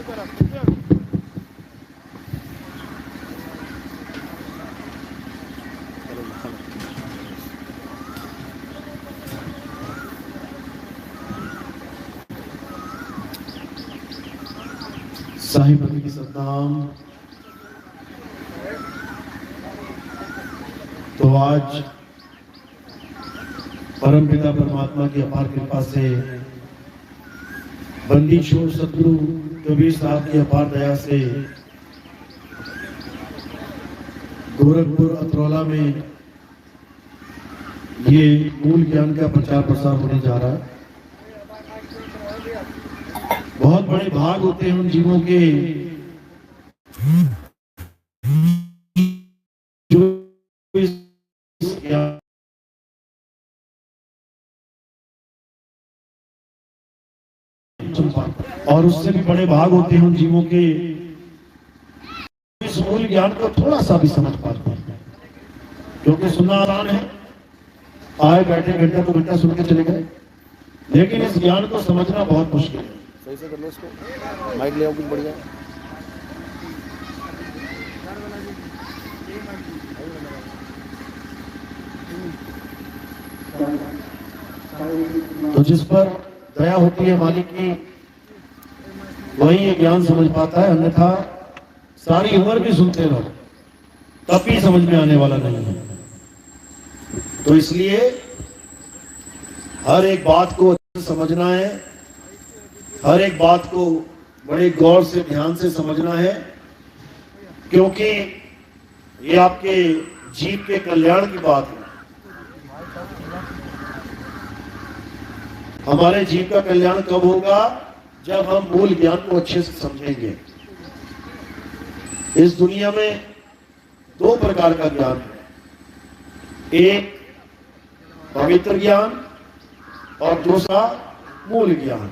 साहिब अली की सतनाम। तो आज परम पिता परमात्मा की अपार कृपा से बंदी छोड़ सतगुरु कबीर साहब की अपार दया से गोरखपुर अतरौला में ये मूल ज्ञान का प्रचार प्रसार होने जा रहा है। बहुत बड़े भाग होते हैं उन जीवों के जो और उससे भी बड़े भाग होते हैं उन जीवों के इस मूल ज्ञान को थोड़ा सा भी समझ पाते हैं, क्योंकि सुनना आसान है, आए बैठे घंटा तो घंटा सुन के चले गए, लेकिन इस ज्ञान को समझना बहुत मुश्किल है। सही से कर लो इसको, माइक ले आओ कुछ बढ़िया। तो जिस पर दया होती है मालिक की, वही ये ज्ञान समझ पाता है, अन्यथा सारी उम्र भी सुनते रहो तब भी समझ में आने वाला नहीं है। तो इसलिए हर एक बात को समझना है, हर एक बात को बड़े गौर से ध्यान से समझना है, क्योंकि ये आपके जीव के कल्याण की बात है। हमारे जीव का कल्याण कब होगा? जब हम मूल ज्ञान को अच्छे से समझेंगे। इस दुनिया में दो प्रकार का ज्ञान है, एक पवित्र ज्ञान और दूसरा मूल ज्ञान।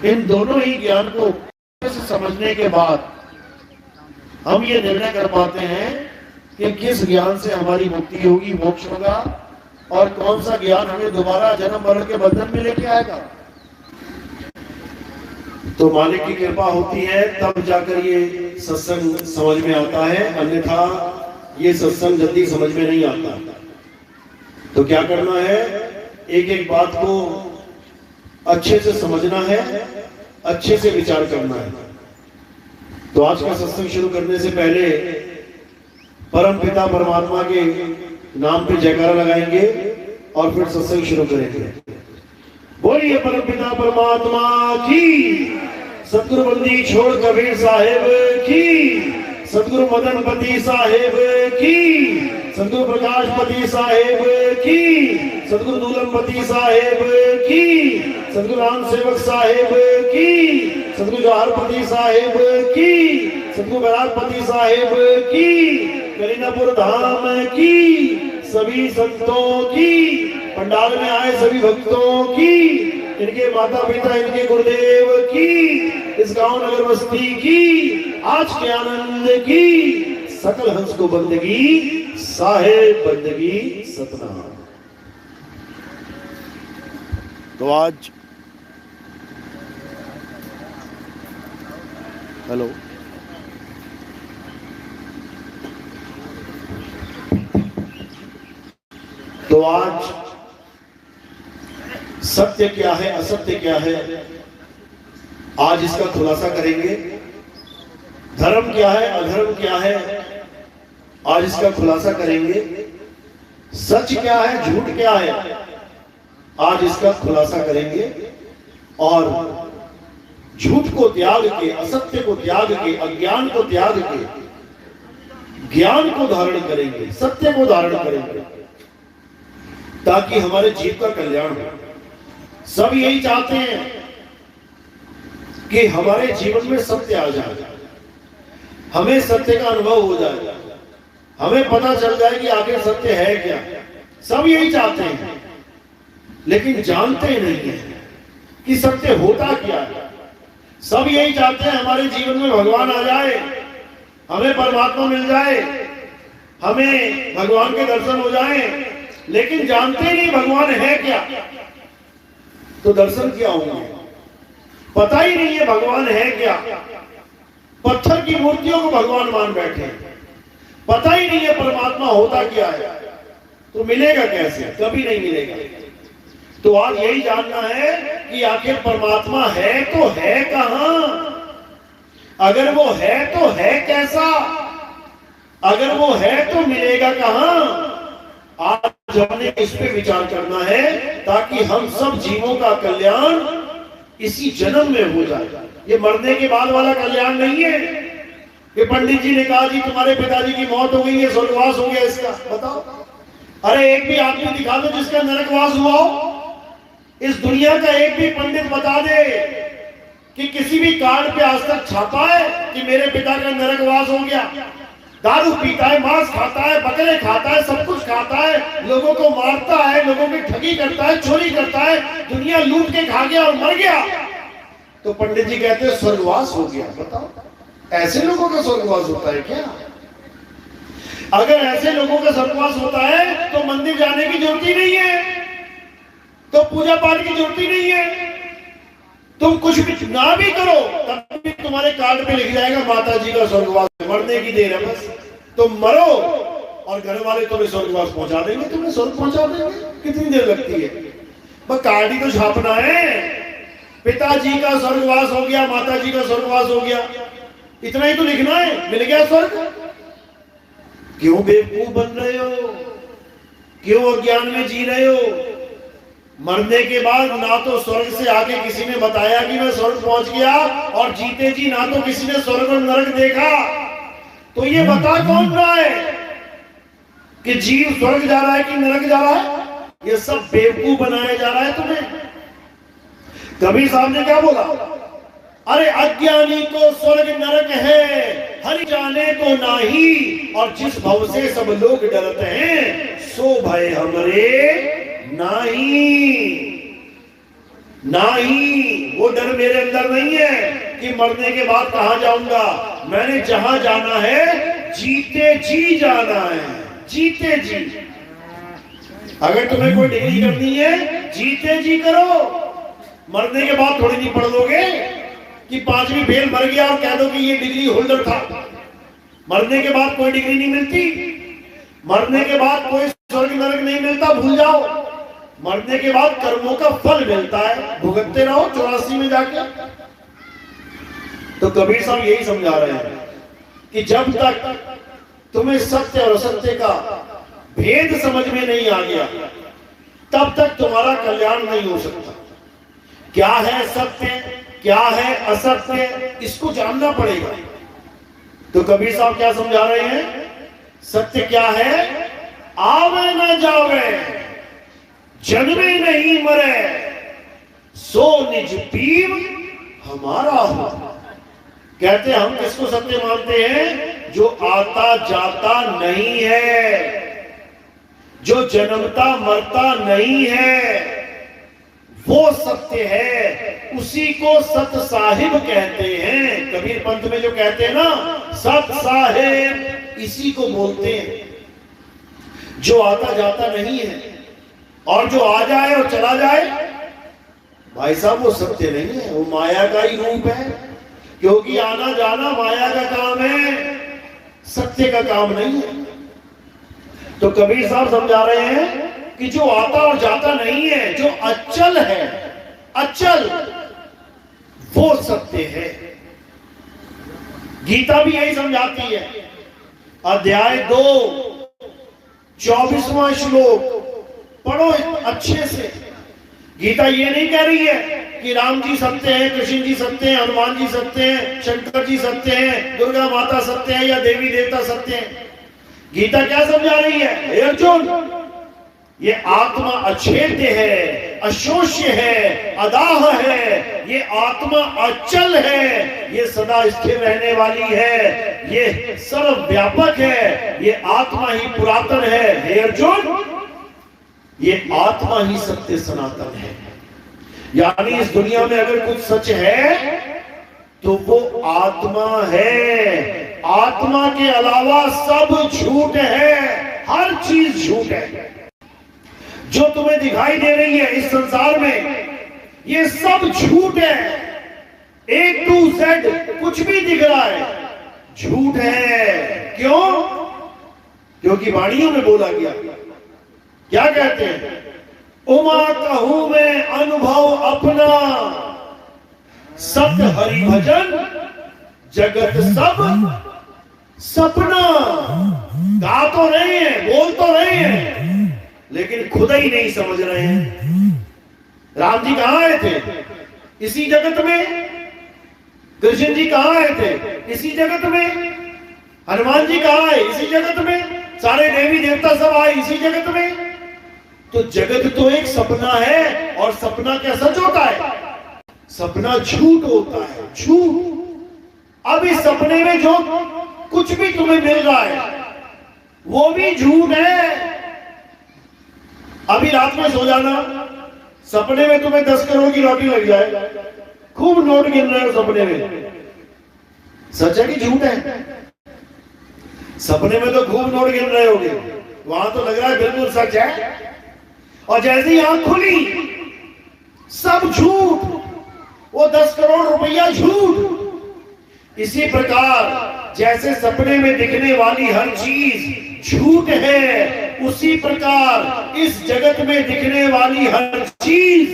इन दोनों ही ज्ञान को अच्छे से समझने के बाद हम ये निर्णय कर पाते हैं कि किस ज्ञान से हमारी मुक्ति होगी, मोक्ष होगा, और कौन सा ज्ञान हमें दोबारा जन्म मरण के बंधन में लेके आएगा। तो मालिक की कृपा होती है तब जाकर ये सत्संग समझ में आता है, अन्यथा ये सत्संग जल्दी समझ में नहीं आता। तो क्या करना है? एक एक बात को अच्छे से समझना है, अच्छे से विचार करना है। तो आज का सत्संग शुरू करने से पहले परम पिता परमात्मा के नाम पे जयकारा लगाएंगे और फिर सत्संग शुरू करेंगे। बोलिए परम पिता परमात्मा की, सतगुरु बंदी छोड़ कबीर साहेब की, सतगुरु मदनपति साहेब की, सतगुरु प्रकाशपति साहेब की, सतगुरु दूलमपति साहेब की, सतगुरु राम सेवक साहेब की, सतगुरु जवाहरपति साहेब की, सतगुरु बैरागपति साहेब की, करीनापुर धाम की, सभी संतों की, पंडाल में आए सभी भक्तों की, इनके माता पिता, इनके गुरुदेव की, इस गांव नगर बस्ती की, आज के आनंद की, सकल हंस को बंदगी, साहेब बंदगी सतनाम। तो आज हेलो तो आज सत्य क्या है, असत्य क्या है, आज इसका खुलासा करेंगे। धर्म क्या है, अधर्म क्या है, आज इसका खुलासा करेंगे। सच क्या है, झूठ क्या है, आज इसका खुलासा करेंगे। और झूठ को त्याग के, असत्य को त्याग के, अज्ञान को त्याग के ज्ञान को धारण करेंगे, सत्य को धारण करेंगे, ताकि हमारे जीव का कल्याण हो। सब यही चाहते हैं कि हमारे जीवन में सत्य आ जाए, हमें सत्य का अनुभव हो जाए, हमें पता चल जाए कि आखिर सत्य है क्या। सब यही चाहते हैं, लेकिन जानते नहीं हैं कि सत्य होता क्या है। सब यही चाहते हैं हमारे जीवन में भगवान आ जाए, हमें परमात्मा मिल जाए, हमें भगवान के दर्शन हो जाए, लेकिन जानते नहीं भगवान है क्या, तो दर्शन क्या होंगे। पता ही नहीं है भगवान है क्या। पत्थर की मूर्तियों को भगवान मान बैठे हैं, पता ही नहीं है परमात्मा होता क्या है। तो मिलेगा कैसे? कभी नहीं मिलेगा। तो आज यही जानना है कि आखिर परमात्मा है तो है कहां, अगर वो है तो है कैसा, अगर वो है तो मिलेगा कहां। आज हमने इस पे विचार करना है ताकि हम सब जीवों का कल्याण इसी जन्म में हो जाए। ये मरने के बाद वाला कल्याण नहीं है। ये पंडित जी ने कहा जी तुम्हारे पिताजी की मौत हो गई है, स्वर्गवास हो गया इसका, बताओ। अरे एक भी आदमी दिखा दो जिसका नरकवास हुआ हो। इस दुनिया का एक भी पंडित बता दे कि किसी भी कार्ड पे आज तक छापा है कि मेरे पिता का नरकवास हो गया। दारू पीता है, मांस खाता है, बकरे खाता है, सब कुछ खाता है, लोगों को मारता है, लोगों की ठगी करता है, चोरी करता है, दुनिया लूट के खा गया और मर गया। तो पंडित जी कहते हैं स्वर्गवास हो गया। बताओ ऐसे लोगों का स्वर्गवास होता है क्या? अगर ऐसे लोगों का स्वर्गवास होता है तो मंदिर जाने की जरूरत ही नहीं है, तो पूजा पाठ की जरूरत ही नहीं है। तुम कुछ भी ना भी करो तब भी तुम्हारे कार्ड पे लिख जाएगा माता जी का स्वर्गवास, मरने की देर है बस। तुम मरो और घर वाले तुम्हें स्वर्गवास पहुंचा देंगे, तुम्हें स्वर्ग पहुंचा देंगे। कितनी देर लगती है? बस कार्ड ही तो छापना है, पिताजी का स्वर्गवास हो गया, माता जी का स्वर्गवास हो गया, इतना ही तो लिखना है, मिल गया स्वर्ग। क्यों बेवकूफ बन रहे हो? क्यों अज्ञान में जी रहे हो? मरने के बाद ना तो स्वर्ग से आके किसी ने बताया कि मैं स्वर्ग पहुंच गया, और जीते जी ना तो किसी ने स्वर्ग और नरक देखा। तो ये बता कौन रहा है कि जीव स्वर्ग जा रहा है कि नरक जा रहा है? ये सब बेवकूफ बनाया जा रहा है तुम्हें। कबीर साहब ने क्या बोला? अरे अज्ञानी को स्वर्ग नरक है, हरि जाने को नाही, और जिस भव से सब लोग डरते हैं सो भय हमरे नहीं। वो डर मेरे अंदर नहीं है कि मरने के बाद कहां जाऊंगा। मैंने जहां जाना है जीते जी जाना है, जीते जी। अगर तुम्हें कोई डिग्री करनी है जीते जी करो, मरने के बाद थोड़ी नहीं पढ़ लोगे कि 5वीं फेल मर गया और कह दो कि ये डिग्री होल्डर था। मरने के बाद कोई डिग्री नहीं मिलती, मरने के बाद कोई स्वर्ग नरक नहीं मिलता, भूल जाओ। मरने के बाद कर्मों का फल मिलता है, भुगतते रहो 84 में जाके। तो कबीर साहब यही समझा रहे हैं कि जब तक तुम्हें सत्य और असत्य का भेद समझ में नहीं आ गया तब तक तुम्हारा कल्याण नहीं हो सकता। क्या है सत्य, क्या है असत्य, इसको जानना पड़ेगा। तो कबीर साहब क्या समझा रहे हैं? सत्य क्या है? आवे न जावे, जन्मे नहीं मरे, सो निज पीव हमारा हो। कहते हम किसको सत्य मानते हैं? जो आता जाता नहीं है, जो जन्मता मरता नहीं है, वो सत्य है। उसी को सत साहिब कहते हैं। कबीर पंथ में जो कहते हैं ना सत साहिब, इसी को बोलते हैं। जो आता जाता नहीं है और जो आ जाए और चला जाए, भाई साहब वो सत्य नहीं है, वो माया का ही रूप है। क्योंकि आना जाना माया का काम है, सत्य का काम नहीं है। तो कबीर साहब समझा रहे हैं कि जो आता और जाता नहीं है, जो अचल है, अचल, वो सत्य है। गीता भी यही समझाती है। अध्याय 2 24वां श्लोक पढ़ो अच्छे से। गीता ये नहीं कह रही है कि राम जी सत्य हैं, कृष्ण जी सत्य हैं, हनुमान जी सत्य हैं, शंकर जी सत्य हैं, दुर्गा माता सत्य है या देवी देवता सत्य हैं। गीता क्या समझा रही है? हे अर्जुन, ये आत्मा अछेद्य है, अशोष्य है, अदाह है, ये आत्मा अचल है, ये सदा स्थिर रहने वाली है, ये सर्वव्यापक है, ये आत्मा ही पुरातन है। हे अर्जुन, ये आत्मा ही सत्य सनातन है। यानी इस दुनिया में अगर कुछ सच है तो वो आत्मा है। आत्मा के अलावा सब झूठ है, हर चीज झूठ है। जो तुम्हें दिखाई दे रही है इस संसार में, ये सब झूठ है। A to Z कुछ भी दिख रहा है झूठ है। क्यों? क्योंकि वाणियों में बोला गया। क्या कहते हैं? उमा कहूं मैं अनुभव अपना, सत्य हरि भजन जगत सब सपना। गा तो रहे हैं, बोल तो रहे हैं, लेकिन खुद ही नहीं समझ रहे हैं। राम जी कहां आए थे? इसी जगत में। कृष्ण जी कहां आए थे? इसी जगत में। हनुमान जी कहां आए? इसी जगत में। सारे देवी देवता सब आए इसी जगत में। तो जगत तो एक सपना है, और सपना क्या सच होता है? सपना झूठ होता है, झूठ। अब इस सपने में जो कुछ भी तुम्हें मिल रहा है वो भी झूठ है। अभी रात में सो जाना, सपने में तुम्हें 10 करोड़ की लॉटरी लग जाए, खूब नोट गिन रहे हो सपने में, सच है कि झूठ है? सपने में तो खूब नोट गिन रहे होगे, वहां तो लग रहा है बिल्कुल सच है। और जैसे ही आंख खुली सब झूठ, वो 10 करोड़ रुपया झूठ। इसी प्रकार जैसे सपने में दिखने वाली हर चीज झूठ है, उसी प्रकार इस जगत में दिखने वाली हर चीज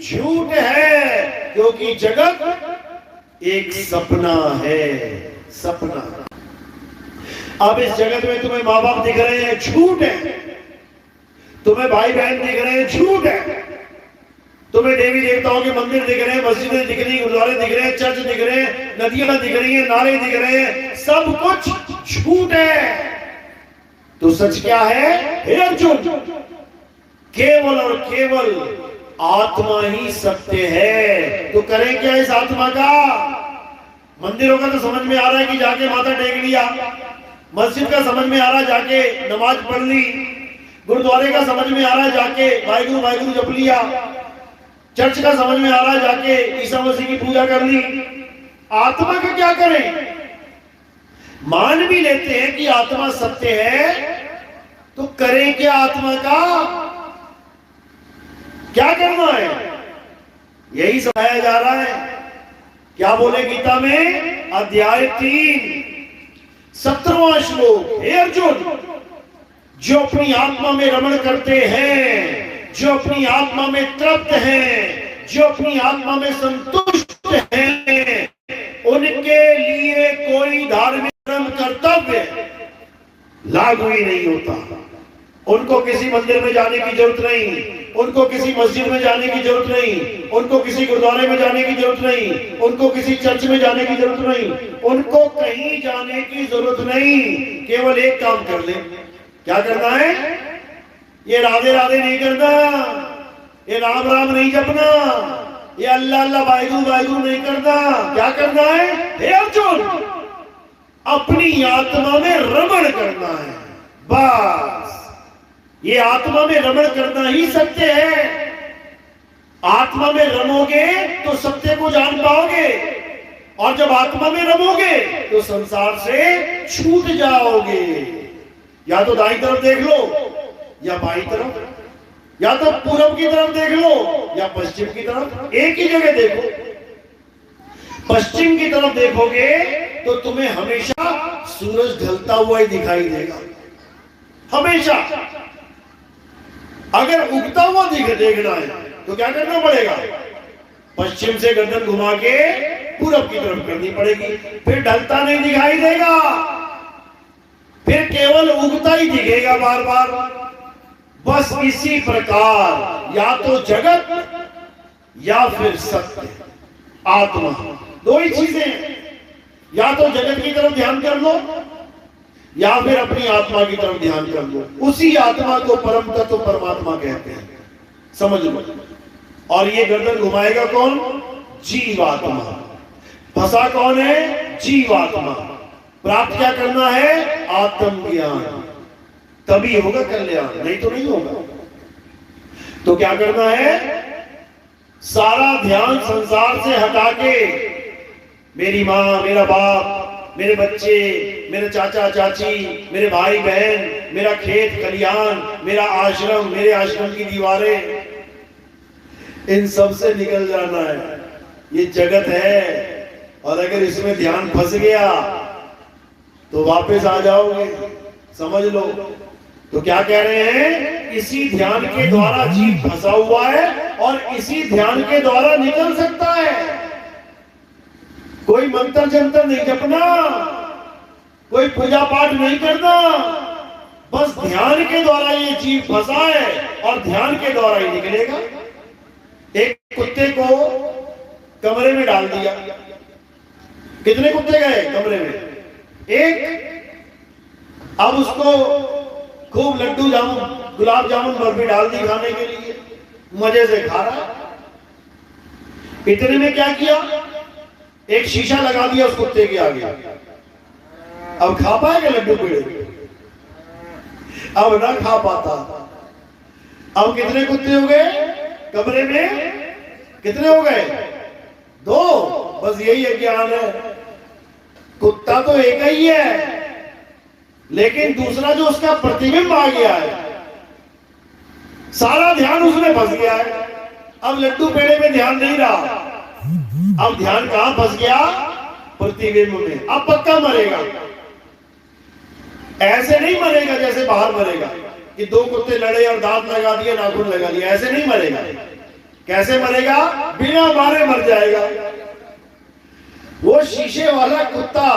झूठ है, क्योंकि जगत एक सपना है, सपना। अब इस जगत में तुम्हें माँ बाप दिख रहे हैं, झूठ है। तुम्हें भाई बहन दिख रहे हैं, झूठ है। तुम्हें देवी देवताओं के मंदिर दिख रहे हैं, मस्जिदें दिख रही, गुरुद्वारे दिख रहे हैं, चर्च दिख रहे हैं, नदियां दिख रही हैं, नाले दिख रहे हैं, सब कुछ झूठ है। तो सच क्या है? हे अर्जुन, केवल और केवल आत्मा ही सत्य है। तो करें क्या इस आत्मा का? मंदिरों का तो समझ में आ रहा है कि जाके माथा टेक लिया, मस्जिद का समझ में आ रहा है जाके नमाज पढ़ ली, गुरुद्वारे का समझ में आ रहा है जाके वाहिगुरु वाहिगुरु जप लिया, चर्च का समझ में आ रहा है जाके ईसा मसीह की पूजा कर ली। आत्मा का क्या करें? मान भी लेते हैं कि आत्मा सत्य है, तो करें क्या आत्मा का? क्या करना है? यही समझाया जा रहा है। क्या बोले गीता में? अध्याय 3 17वां श्लोक। हे अर्जुन, जो अपनी आत्मा में रमण करते हैं, जो अपनी आत्मा में तृप्त हैं, जो अपनी आत्मा में संतुष्ट हैं, उनके लिए कोई धार्मिक कर्तव्य लागू ही नहीं होता। उनको किसी मंदिर में जाने की जरूरत नहीं, उनको किसी मस्जिद में जाने की जरूरत नहीं, उनको किसी गुरुद्वारे में जाने की जरूरत नहीं, उनको किसी चर्च में जाने की जरूरत नहीं, उनको कहीं जाने की जरूरत नहीं। केवल एक काम कर ले। क्या करना है? ये राधे राधे नहीं करना, ये राम राम नहीं जपना, ये अल्लाह अल्लाह वाहिगुरु वाहिगुरु नहीं करना। क्या करना है? हे अर्जुन, अपनी आत्मा में रमण करना है, बस। ये आत्मा में रमण करना ही सत्य है। आत्मा में रमोगे तो सत्य को जान पाओगे, और जब आत्मा में रमोगे तो संसार से छूट जाओगे। या तो दाईं तरफ देख लो या बाईं तरफ, या तो पूरब की तरफ देख लो या पश्चिम की तरफ, एक ही जगह देखो। पश्चिम की तरफ देखोगे तो तुम्हें हमेशा सूरज ढलता हुआ ही दिखाई देगा, हमेशा। अगर उगता हुआ देखना है तो क्या करना पड़ेगा? पश्चिम से गर्दन घुमा के पूरब की तरफ करनी पड़ेगी, फिर ढलता नहीं दिखाई देगा, फिर केवल उगता ही दिखेगा बार बार। बस इसी प्रकार या तो जगत या फिर सत्य, आत्मा, दो ही चीजें। या तो जगत की तरफ ध्यान कर लो या फिर अपनी आत्मा की तरफ ध्यान कर लो। उसी आत्मा को परम तत्व परमात्मा कहते हैं, समझ लो। और ये गर्दन घुमाएगा कौन? जीवात्मा। फंसा कौन है? जीवात्मा। प्राप्त क्या करना है? आत्मज्ञान। तभी होगा कल्याण, नहीं तो नहीं होगा। तो क्या करना है? सारा ध्यान संसार से हटा के मेरी माँ, मेरा बाप, मेरे बच्चे, मेरे चाचा चाची, मेरे भाई बहन, मेरा खेत खलिहान, मेरा आश्रम, मेरे आश्रम की दीवारें, इन सब से निकल जाना है। ये जगत है, और अगर इसमें ध्यान फंस गया तो वापस आ जाओगे, समझ लो। तो क्या कह रहे हैं, इसी ध्यान के द्वारा जीव फंसा हुआ है और इसी ध्यान के द्वारा निकल सकता है। कोई मंत्र जंतर नहीं जपना, कोई पूजा पाठ नहीं करना, बस ध्यान के द्वारा ये जीव फंसा है और ध्यान के द्वारा ही निकलेगा। एक कुत्ते को कमरे में डाल दिया, कितने कुत्ते गए कमरे में? एक। अब उसको खूब लड्डू जामुन गुलाब जामुन बर्फी डाल दी खाने के लिए, मजे से खा रहा है। इतने में क्या किया, एक शीशा लगा दिया उस कुत्ते के आगे। अब खा पाएगा लड्डू पेड़े? अब ना खा पाता। अब कितने कुत्ते हो गए कमरे में? कितने हो गए? 2। बस यही अज्ञान है। कुत्ता तो एक ही है, लेकिन दूसरा जो उसका प्रतिबिंब आ गया है, सारा ध्यान उसमें फंस गया है। अब लड्डू पेड़े में ध्यान नहीं रहा, अब ध्यान कहां फंस गया? प्रतिबिंब में। अब पक्का मरेगा। ऐसे नहीं मरेगा जैसे बाहर मरेगा कि 2 कुत्ते लड़े और दांत लगा दिए, नाखून लगा दिया, ऐसे नहीं मरेगा। कैसे मरेगा? बिना मारे मर जाएगा। वो शीशे वाला कुत्ता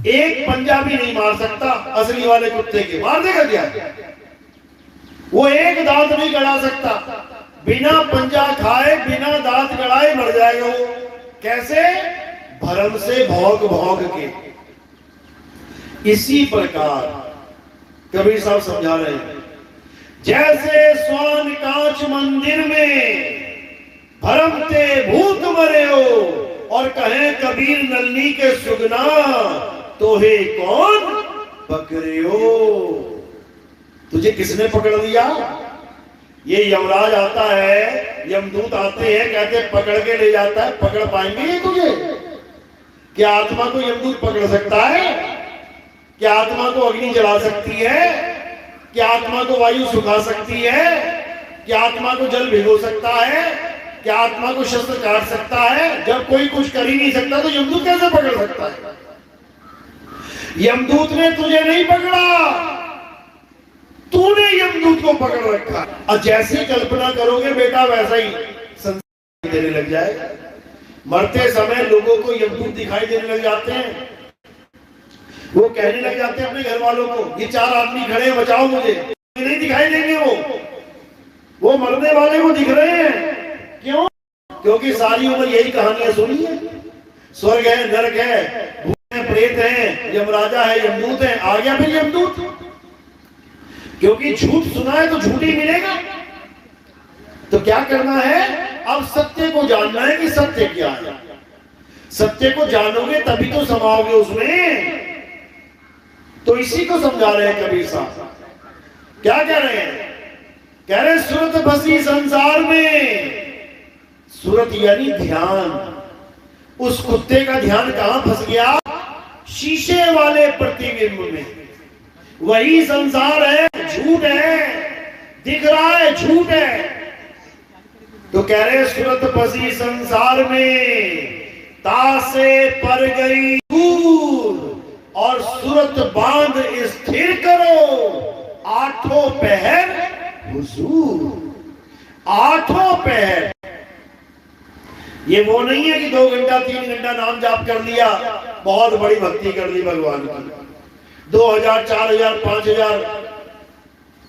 एक पंजा भी नहीं मार सकता असली वाले कुत्ते के। मार देगा क्या? वो एक दांत नहीं गड़ा सकता, बिना पंजा खाए बिना दांत गड़ाए मर जाएगा वो। कैसे? भरम से भौंक भौंक के। इसी प्रकार कबीर साहब समझा रहे हैं, जैसे स्वान कांच मंदिर में भरमते भूत मरे हो और कहे कबीर नलनी के सुगना तो हे कौन पकड़े हो। तुझे किसने पकड़ लिया? ये यमराज आता है, यमदूत आते हैं, कहते पकड़ के ले जाता है। पकड़ पाएंगे ये तुझे? क्या आत्मा को यमदूत पकड़ सकता है? क्या आत्मा को अग्नि जला सकती है? क्या आत्मा को वायु सुखा सकती है? क्या आत्मा को जल भिगो सकता है? क्या आत्मा को शस्त्र काट सकता है? जब कोई कुछ कर ही नहीं सकता तो यमदूत कैसे पकड़ सकता है? यमदूत ने तुझे नहीं पकड़ा, तूने यमदूत को पकड़ रखा। और जैसी कल्पना करोगे बेटा वैसा ही संसार देने लग जाएगा। मरते समय लोगों को यमदूत दिखाई देने लग जाते हैं। वो कहने लग जाते हैं अपने घर वालों को, ये 4 आदमी खड़े हैं, बचाओ मुझे। नहीं दिखाई देंगे वो मरने वाले को दिख रहे हैं। क्यों? क्योंकि सारी उम्र यही कहानियां सुनी है। स्वर्ग है, नरक है, भूत है, प्रेत है, यमराजा है, यमदूत है। आ गया फिर यमदूत, क्योंकि झूठ सुना है तो झूठ ही मिलेगा। तो क्या करना है? अब सत्य को जानना है कि सत्य क्या है। सत्य को जानोगे तभी तो समाओगे उसमें। तो इसी को समझा रहे हैं कबीर साहब। क्या कह रहे हैं? कह रहे सूरत फंसी संसार में। सूरत यानी ध्यान। उस कुत्ते का ध्यान कहां फंस गया? शीशे वाले प्रतिबिंब में। वही संसार है, झूठ है, दिख रहा है, झूठ है। तो कह रहे सूरत फंसी संसार में, तासे पर गई दूर और सूरत बांध स्थिर करो, 8 पहर हुजूर। 8 पहर। ये वो नहीं है कि 2 घंटा 3 घंटा नाम जाप कर लिया, बहुत बड़ी भक्ति कर ली भगवान की, 2000 4000 5000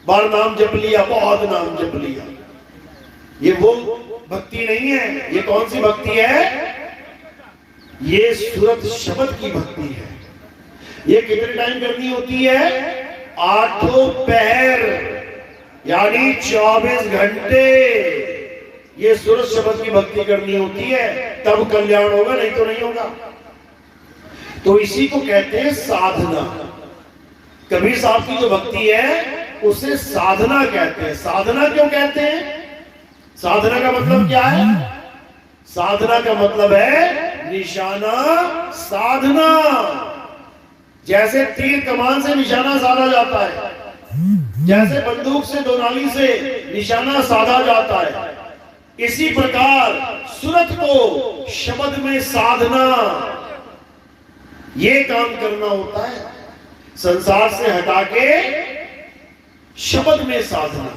बार नाम जप लिया, बहुत नाम जप लिया। ये वो भक्ति नहीं है। ये कौन सी भक्ति है? ये सूरत शब्द की भक्ति है। ये कितने टाइम करनी होती है? 8 पहर यानी 24 घंटे ये सूरत शब्द की भक्ति करनी होती है, तब कल्याण होगा, नहीं तो नहीं होगा। तो इसी को कहते हैं साधना। कबीर साहब की जो भक्ति है उसे साधना कहते हैं। साधना क्यों कहते हैं? साधना का मतलब क्या है? साधना का मतलब है निशाना साधना। जैसे तीर कमान से निशाना साधा जाता है, जैसे बंदूक से दोनाली से निशाना साधा जाता है, इसी प्रकार सूरत को शब्द में साधना, ये काम करना होता है। संसार से हटा के शब्द में साधना,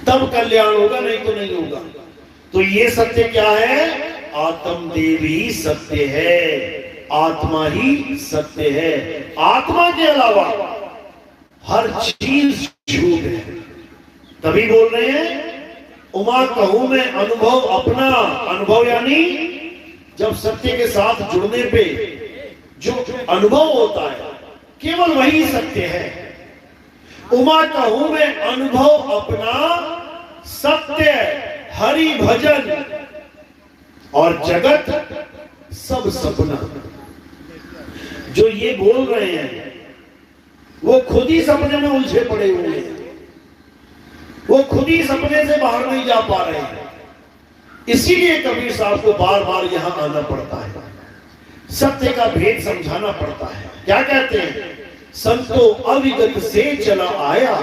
तब कल्याण होगा, नहीं तो नहीं होगा। तो ये सत्य क्या है? आत्म देव ही सत्य है, आत्मा ही सत्य है। आत्मा के अलावा हर चीज झूठ है। तभी बोल रहे हैं उमा कहूं मैं अनुभव अपना। अनुभव यानी जब सत्य के साथ जुड़ने पे जो अनुभव होता है केवल वही सत्य है। उमा कहूं मैं अनुभव अपना, सत्य हरि भजन और जगत सब सपना। जो ये बोल रहे हैं वो खुद ही सपने में उलझे पड़े हुए हैं, वो खुद ही सपने से बाहर नहीं जा पा रहे हैं। इसीलिए कबीर साहब को बार बार यहां आना पड़ता है, सत्य का भेद समझाना पड़ता है। क्या कहते हैं? संतो अविगत से चला आया,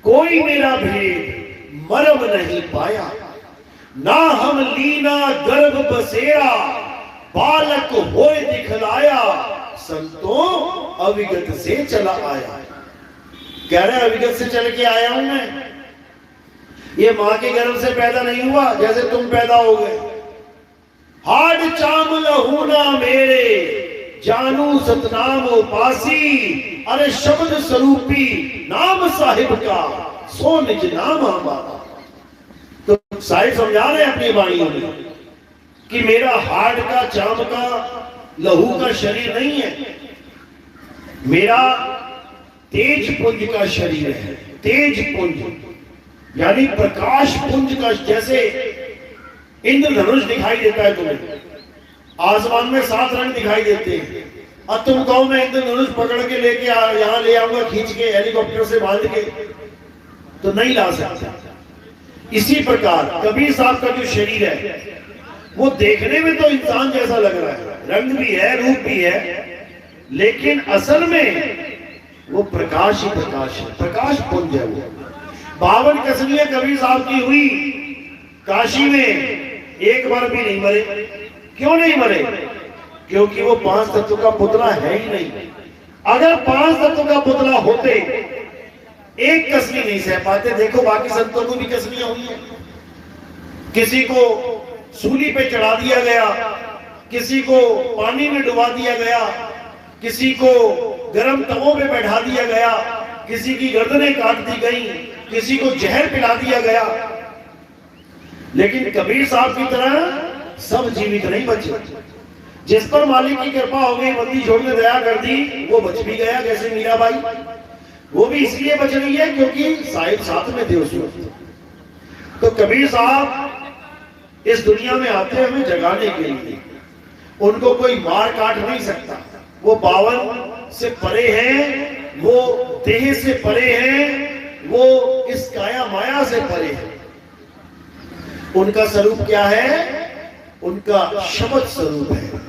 कोई मेरा भेद मरम नहीं पाया। ना हम लीना गर्भ बसेरा, बालक होए दिखलाया। संतो अविगत से चला आया। कह रहे अविगत से चल के आया हूं मैं, ये मां के गर्भ से पैदा नहीं हुआ जैसे तुम पैदा हो गए। हाड चाम लहू ना मेरे, जानू सतनाम उपासी। अरे शब्द स्वरूपी नाम साहिब का, सो निज नाम हमारा। तो साहिब समझा रहे अपनी वाणियों में कि मेरा हाड का, चाम का, लहू का शरीर नहीं है, मेरा तेज पुंज का शरीर है। तेज पुंज यानी प्रकाश पुंज का। जैसे इंद्रधनुष दिखाई देता है तुम्हें, आसमान में 7 रंग दिखाई देते हैं, अब तुम कहो मैं इंद्रधनुष पकड़ के लेके यहां ले आऊंगा खींच के हेलीकॉप्टर से बांध के, तो नहीं ला सकता। इसी प्रकार कबीर साहब का जो शरीर है वो देखने में तो इंसान जैसा लग रहा है, रंग भी है, रूप भी है, लेकिन असल में वो प्रकाश ही प्रकाश है, प्रकाश पुंज है। वो 52 कसमियां कबीर साहब की हुई काशी में, एक बार भी नहीं मरे। क्यों नहीं मरे? क्योंकि वो 5 तत्व का पुतला है ही नहीं। अगर 5 तत्व का पुतला होते एक कसमी नहीं सह पाते। देखो बाकी संतों को भी कसमियां हुई है, किसी को सूली पे चढ़ा दिया गया, किसी को पानी में डुबा दिया गया, किसी को गर्म तवों पे बैठा दिया गया, किसी की गर्दनें काट दी गई, किसी को जहर पिला दिया गया। लेकिन कबीर साहब की तरह सब जीवित नहीं बचे। जिस पर मालिक की कृपा हो गई, बंदी छोड़ में दया कर दी, वो बच भी गया। जैसे मीराबाई, वो भी इसलिए बच रही है क्योंकि साहिब साथ में थे उस वक्त। तो कबीर साहब इस दुनिया में आते हैं हमें जगाने के लिए। उनको कोई मार काट नहीं सकता। वो 52 से परे हैं, वो देह से परे हैं, वो इस काया माया से परे हैं। उनका स्वरूप क्या है? उनका शब्द स्वरूप है।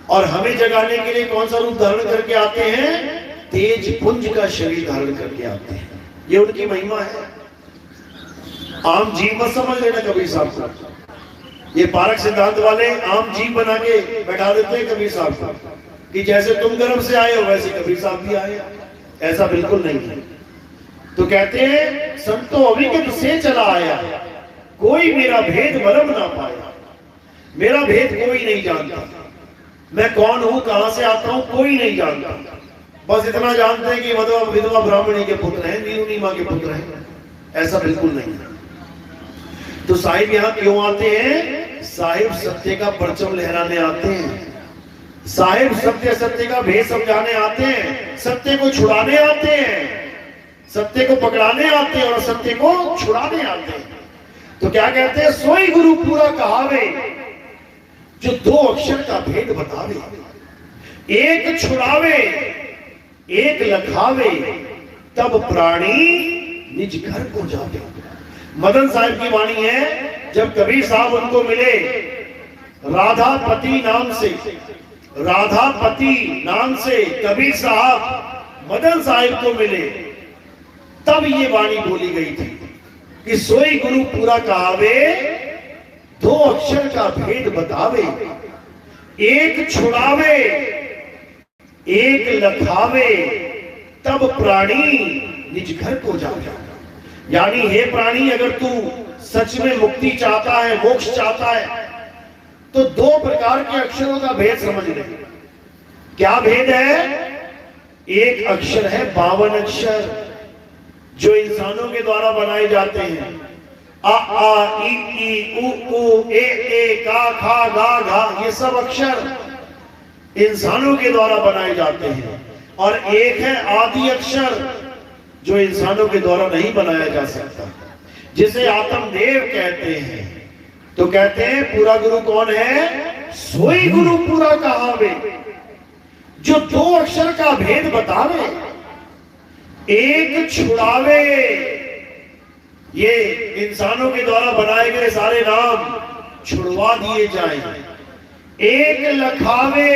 और हमें जगाने के लिए कौन सा रूप धारण करके आते हैं? तेज पुंज का शरीर धारण करके आते हैं। ये उनकी महिमा है। आम जीव मत समझ लेना कबीर साहब को। ये पारक सिद्धांत वाले आम जीव बना के बैठा देते हैं कबीर साहब को कि जैसे तुम गर्भ से आए हो वैसे कबीर साहब भी आए। ऐसा बिल्कुल नहीं है। तो कहते हैं संतो अविगत से चला आया, कोई मेरा भेद मरम ना पाया। मेरा भेद कोई नहीं जानता। मैं कौन हूं, कहां से आता हूं, कोई नहीं जानता। बस इतना जानते हैं कि विधवा ब्राह्मणी के पुत्र हैं, वीरुनी मां के पुत्र हैं। ऐसा बिल्कुल नहीं है। तो साहिब यहां क्यों आते हैं? साहिब सत्य का परचम लहराने आते हैं। साहिब सत्य सत्य का भेद समझाने आते हैं, सत्य को छुड़ाने आते हैं, सत्य को पकड़ाने आते हैं और सत्य को छुड़ाने आते हैं। तो क्या कहते हैं? सोई गुरु पूरा कहावे, जो 2 अक्षर का भेद बतावे। एक छुड़ावे एक लखावे, तब प्राणी निज घर को जावे। मदन साहिब की वाणी है, जब कबीर साहब उनको मिले राधापति नाम से, राधापति नाम से कबीर साहब मदन साहिब को मिले, तब ये वाणी बोली गई थी कि सोई गुरु पूरा कहावे, दो अक्षर का भेद बतावे, एक छुड़ावे एक लखावे, तब प्राणी निज घर को जावे। यानी हे प्राणी, अगर तू सच में मुक्ति चाहता है, मोक्ष चाहता है, तो दो प्रकार के अक्षरों का भेद समझ ले। क्या भेद है? एक अक्षर है 52 अक्षर, जो इंसानों के द्वारा बनाए जाते हैं। आ आ ई ई उ उ ए का खा गा घा, ये सब अक्षर इंसानों के द्वारा बनाए जाते हैं। और एक है आदि अक्षर, जो इंसानों के द्वारा नहीं बनाया जा सकता, जिसे आत्मदेव कहते हैं। तो कहते हैं पूरा गुरु कौन है? सोई गुरु पूरा कहावे, जो दो अक्षर का भेद बतावे, एक छुड़ावे। ये इंसानों के द्वारा बनाए गए सारे नाम छुड़वा दिए जाएं, एक लखावे,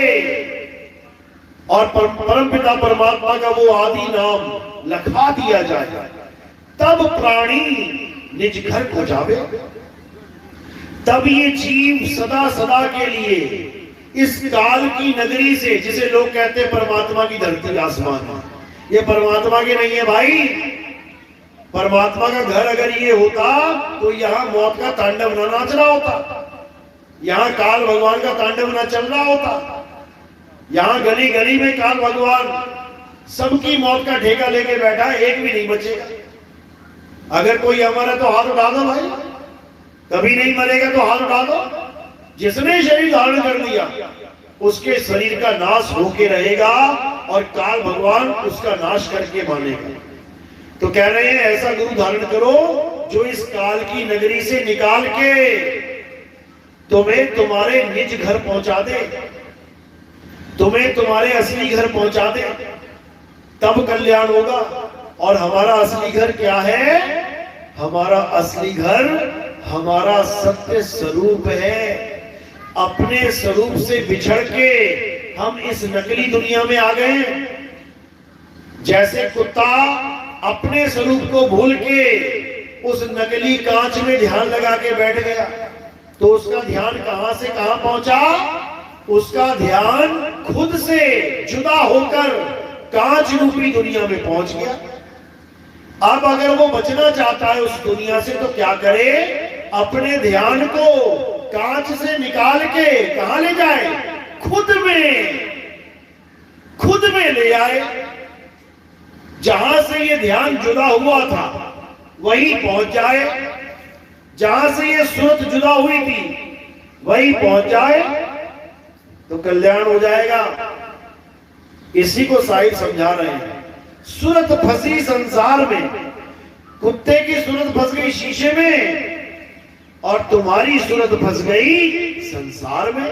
और परम पिता परमात्मा का वो आदि नाम लखा दिया जाए, तब प्राणी निज घर को जावे। तब ये जीव सदा सदा के लिए इस काल की नगरी से, जिसे लोग कहते हैं परमात्मा की धरती आसमान, ये परमात्मा के नहीं है भाई। परमात्मा का घर अगर ये होता तो यहां मौत का तांडव न नाच रहा होता, यहां काल भगवान का तांडव न चल रहा होता। यहां गली गली में काल भगवान सबकी मौत का ठेका लेके बैठा है, एक भी नहीं बचेगा। अगर कोई हमारा तो हाथ उठा दो भाई, कभी नहीं मरेगा तो हाथ उठा दो। जिसने शरीर धारण कर लिया उसके शरीर का नाश होके रहेगा, और काल भगवान उसका नाश करके मानेगा। तो कह रहे हैं ऐसा गुरु धारण करो जो इस काल की नगरी से निकाल के तुम्हें तुम्हारे निज घर पहुंचा दे, तुम्हें तुम्हारे असली घर पहुंचा दे, तब कल्याण होगा। और हमारा असली घर क्या है? हमारा असली घर हमारा सत्य स्वरूप है। अपने स्वरूप से बिछड़ के हम इस नकली दुनिया में आ गए। जैसे कुत्ता अपने स्वरूप को भूल के उस नकली कांच में ध्यान लगा के बैठ गया, तो उसका ध्यान कहां से कहां पहुंचा? उसका ध्यान खुद से जुदा होकर कांच रूपी दुनिया में पहुंच गया। अब अगर वो बचना चाहता है उस दुनिया से, तो क्या करे? अपने ध्यान को कांच से निकाल के कहां ले जाए? खुद में ले आए। जहां से ये ध्यान जुदा हुआ था वही पहुंच जाए, जहां से ये सूरत जुदा हुई थी वही पहुंच जाए, तो कल्याण हो जाएगा। इसी को साहिब समझा रहे हैं। सूरत फंसी संसार में, कुत्ते की सूरत फंस गई शीशे में, और तुम्हारी सूरत फंस गई संसार में।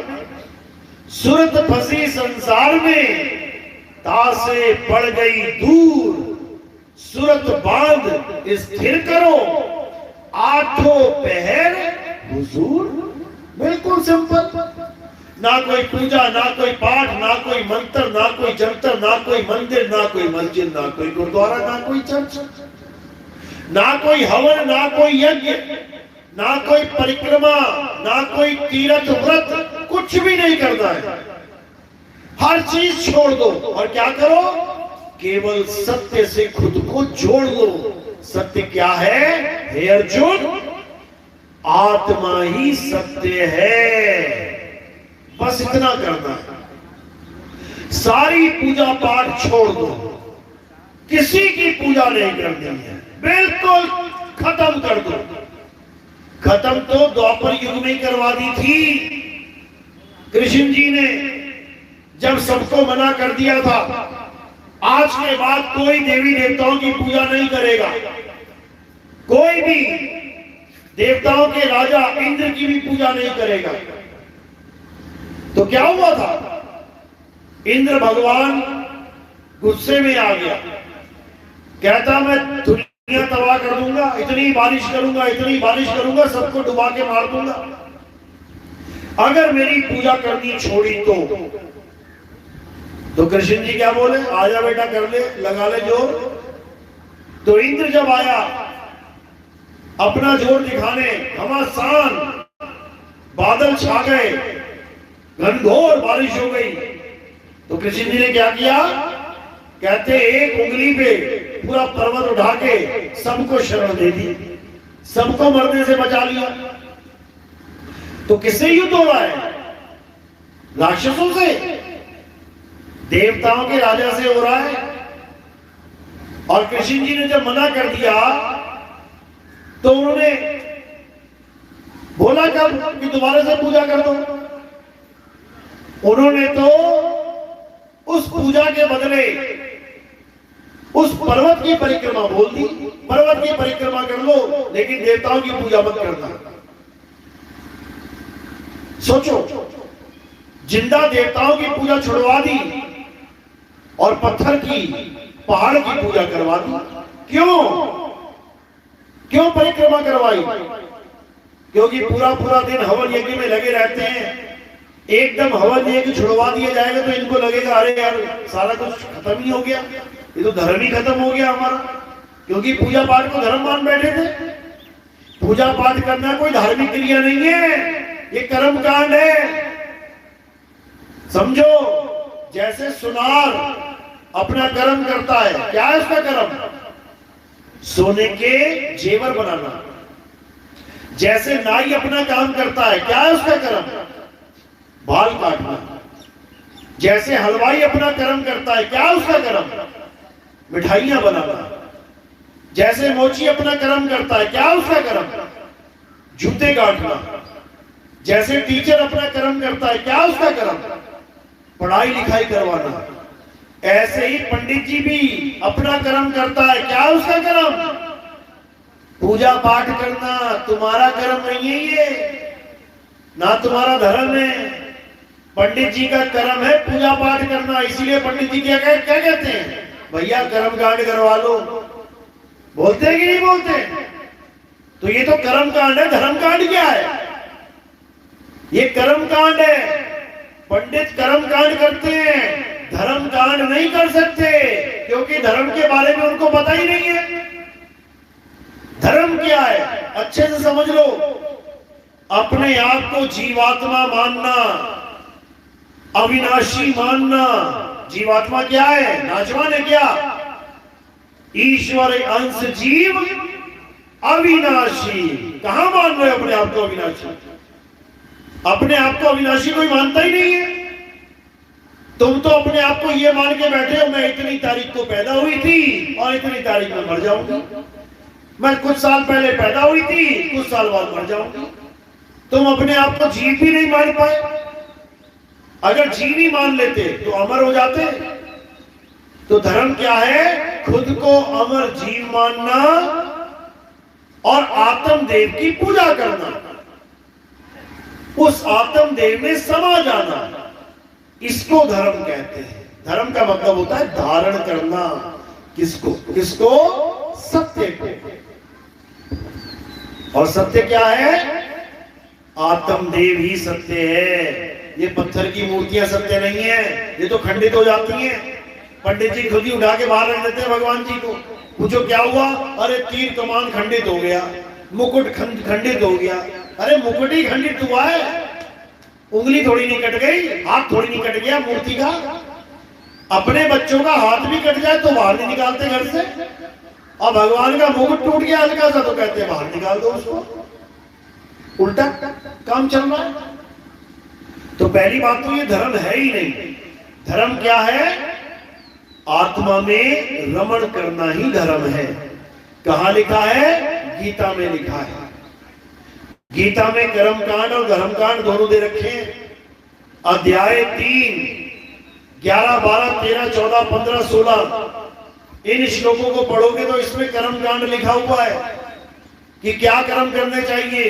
सूरत फंसी संसार में, तासे पड़ गई दूर, सूरत बांध स्थिर करो, आठों पहर हुजूर। बिल्कुल सिंपल। ना कोई पूजा, ना कोई पाठ, ना कोई मंत्र, ना कोई जंतर, ना कोई मंदिर, ना कोई मस्जिद, ना कोई गुरुद्वारा, ना कोई चर्च, ना कोई हवन, ना कोई यज्ञ, ना कोई परिक्रमा, ना कोई तीर्थ व्रत, कुछ भी नहीं करना है। हर चीज छोड़ दो और क्या करो? केवल सत्य से खुद को जोड़ लो। सत्य क्या है? हे अर्जुन, आत्मा ही सत्य है। बस इतना करना है। सारी पूजा पाठ छोड़ दो, किसी की पूजा नहीं करनी है, बिल्कुल खत्म कर दो। खत्म तो द्वापर युग में करवा दी थी कृष्ण जी ने, जब सबको मना कर दिया था। आज के बाद कोई देवी देवताओं की पूजा नहीं करेगा, कोई भी देवताओं के राजा इंद्र की भी पूजा नहीं करेगा। तो क्या हुआ था? इंद्र भगवान गुस्से में आ गया, कहता मैं दुनिया तबाह कर दूंगा, इतनी बारिश करूंगा, इतनी बारिश करूंगा, सबको डुबा के मार दूंगा अगर मेरी पूजा करनी छोड़ी तो कृष्ण जी क्या बोले? आजा बेटा, कर ले, लगा ले जोर। तो इंद्र जब आया अपना जोर दिखाने, घमासान बादल छा गए, घनघोर बारिश हो गई, तो कृष्ण जी ने क्या किया? कहते एक उंगली पे पूरा पर्वत उठा के सबको शरण दे दी, सबको मरने से बचा लिया। तो किससे युद्ध हो रहा है? राक्षसों से, देवताओं के राजा से हो रहा है। और कृष्ण जी ने जब मना कर दिया तो उन्होंने बोला कब कि दोबारा से पूजा कर दो। उन्होंने तो उस पूजा के बदले उस पर्वत की परिक्रमा बोल दी, पर्वत की परिक्रमा कर लो लेकिन देवताओं की पूजा मत करना। सोचो, जिंदा देवताओं की पूजा छुड़वा दी और पत्थर की, पहाड़ की पूजा करवा दी। क्यों क्यों परिक्रमा करवाई? क्योंकि पूरा पूरा दिन हवन यज्ञ में लगे रहते हैं, एकदम हवन यज्ञ छुड़वा दिया जाएगा तो इनको लगेगा अरे यार सारा कुछ खत्म ही हो गया, ये तो धर्म ही खत्म हो गया हमारा। क्योंकि पूजा पाठ को धर्म मान बैठे थे। पूजा पाठ करना कोई धार्मिक क्रिया नहीं है, ये कर्म कांड है। समझो, जैसे सुनार अपना कर्म करता है, क्या है उसका कर्म? सोने के जेवर बनाना। जैसे नाई अपना काम करता है, क्या है उसका कर्म? बाल काटना। जैसे हलवाई अपना कर्म करता है, क्या है उसका कर्म? मिठाइयां बनाना। जैसे मोची अपना कर्म करता है, क्या है उसका कर्म? जूते काटना। जैसे टीचर अपना कर्म करता है, क्या है उसका कर्म? पढ़ाई लिखाई करवाना। ऐसे ही पंडित जी भी अपना कर्म करता है, क्या है उसका कर्म? पूजा पाठ करना। तुम्हारा कर्म नहीं है ये, ना तुम्हारा धर्म है। पंडित जी का कर्म है पूजा पाठ करना। इसीलिए पंडित जी क्या कहते हैं? भैया कर्म कांड करवा लो। बोलते हैं कि नहीं बोलते? तो ये तो कर्म कांड है। धर्म कांड क्या है? ये कर्म कांड है। पंडित कर्म कांड करते हैं, धर्म कांड नहीं कर सकते, क्योंकि धर्म के बारे में उनको पता ही नहीं है। धर्म क्या है अच्छे से समझ लो। अपने आप को जीवात्मा मानना, अविनाशी मानना। जीवात्मा क्या है? नाचवान है क्या? ईश्वर अंश जीव अविनाशी। कहां मान रहे हो अपने आप को अविनाशी? अपने आप को अविनाशी कोई मानता ही नहीं है। तुम तो अपने आप को ये मान के बैठे हो, मैं इतनी तारीख को पैदा हुई थी और इतनी तारीख में मर जाऊंगी। मैं कुछ साल पहले पैदा हुई थी, कुछ साल बाद मर जाऊंगी। तुम अपने आप को जीव भी नहीं मान पाए। अगर जीव ही मान लेते तो अमर हो जाते। तो धर्म क्या है? खुद को अमर जीव मानना और आत्मदेव की पूजा करना, उस आत्मदेव में समा जाना, इसको धर्म कहते हैं। धर्म का मतलब होता है धारण करना। किसको? किसको? सत्य को। और सत्य क्या है? आत्मदेव ही सत्य है। ये पत्थर की मूर्तियां सत्य नहीं है, ये तो खंडित हो जाती हैं। पंडित जी खुद ही उठा के बाहर रख देते हैं भगवान जी को। पूछो क्या हुआ? अरे तीर कमान खंडित हो गया, मुकुट खंडित हो गया। अरे मुकुट ही खंडित हुआ है, उंगली थोड़ी नहीं कट गई, हाथ थोड़ी नहीं कट गया मूर्ति का। अपने बच्चों का हाथ भी कट जाए तो बाहर नहीं निकालते घर से, और भगवान का मुकुट टूट गया हल्का सा तो कहते हैं बाहर निकाल दो उसको। उल्टा काम चल रहा है। तो पहली बात तो ये धर्म है ही नहीं। धर्म क्या है? आत्मा में रमण करना ही धर्म है। कहां लिखा है? गीता में लिखा है। गीता में कर्म कांड और धर्म कांड दोनों दे रखे हैं। अध्याय 3, 11, 12, 13, 14, 15, 16 इन श्लोकों को पढ़ोगे तो इसमें कर्म कांड लिखा हुआ है कि क्या कर्म करने चाहिए।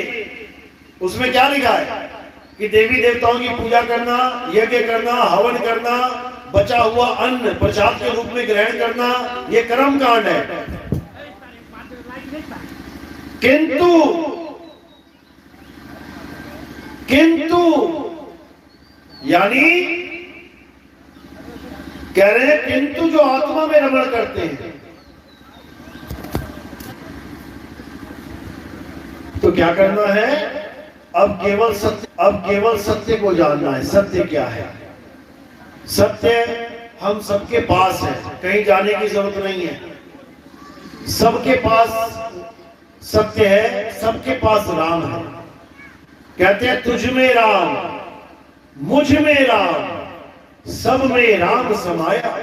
उसमें क्या लिखा है कि देवी देवताओं की पूजा करना, यज्ञ करना, हवन करना, बचा हुआ अन्न प्रसाद के रूप में ग्रहण करना, यह कर्म कांड है। किंतु यानी कह रहे हैं किंतु जो आत्मा में रमण करते हैं, क्या करना है? अब केवल सत्य को जानना है। सत्य क्या है? सत्य हम सबके पास है, कहीं जाने की जरूरत नहीं है। सबके पास सत्य है, सबके पास राम है। कहते हैं तुझ में राम, मुझ में राम, सब में राम समाया,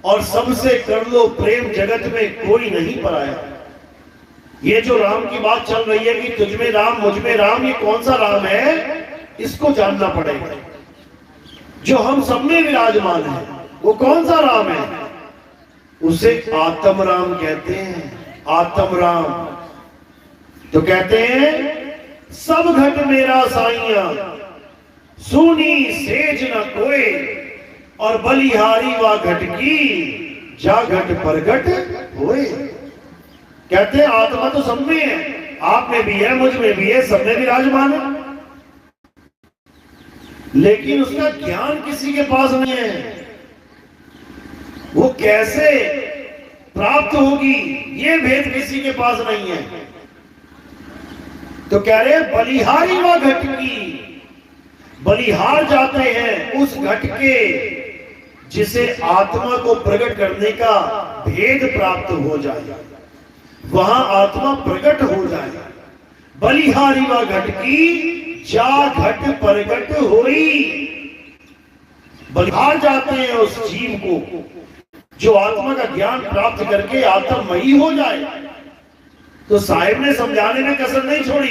और सबसे कर लो प्रेम, जगत में कोई नहीं पराया। ये जो राम की बात चल रही है कि तुझ में राम, मुझ में राम, ये कौन सा राम है? इसको जानना पड़ेगा। जो हम सब में विराजमान है वो कौन सा राम है? उसे आत्म राम कहते हैं। आत्म राम। तो कहते हैं सब घट मेरा साइया, सुनी सेज न कोई, और बलिहारी वा घट की, जा घट प्रगट होए। कहते हैं आत्मा तो सब में है, आप में भी है, मुझ में भी है, सब में विराजमान है, लेकिन उसका ज्ञान किसी के पास नहीं है। वो कैसे प्राप्त होगी ये भेद किसी के पास नहीं है। तो कह रहे बलिहारी व घट की, बलिहार जाते हैं उस घट के जिसे आत्मा को प्रकट करने का भेद प्राप्त हो जाए, वहां आत्मा प्रकट हो जाए। बलिहारी व घट की, जा घट प्रगट होई। बलिहार जाते हैं उस जीव को जो आत्मा का ज्ञान प्राप्त करके आत्ममयी हो जाए। तो साहिब ने समझाने में कसर नहीं छोड़ी,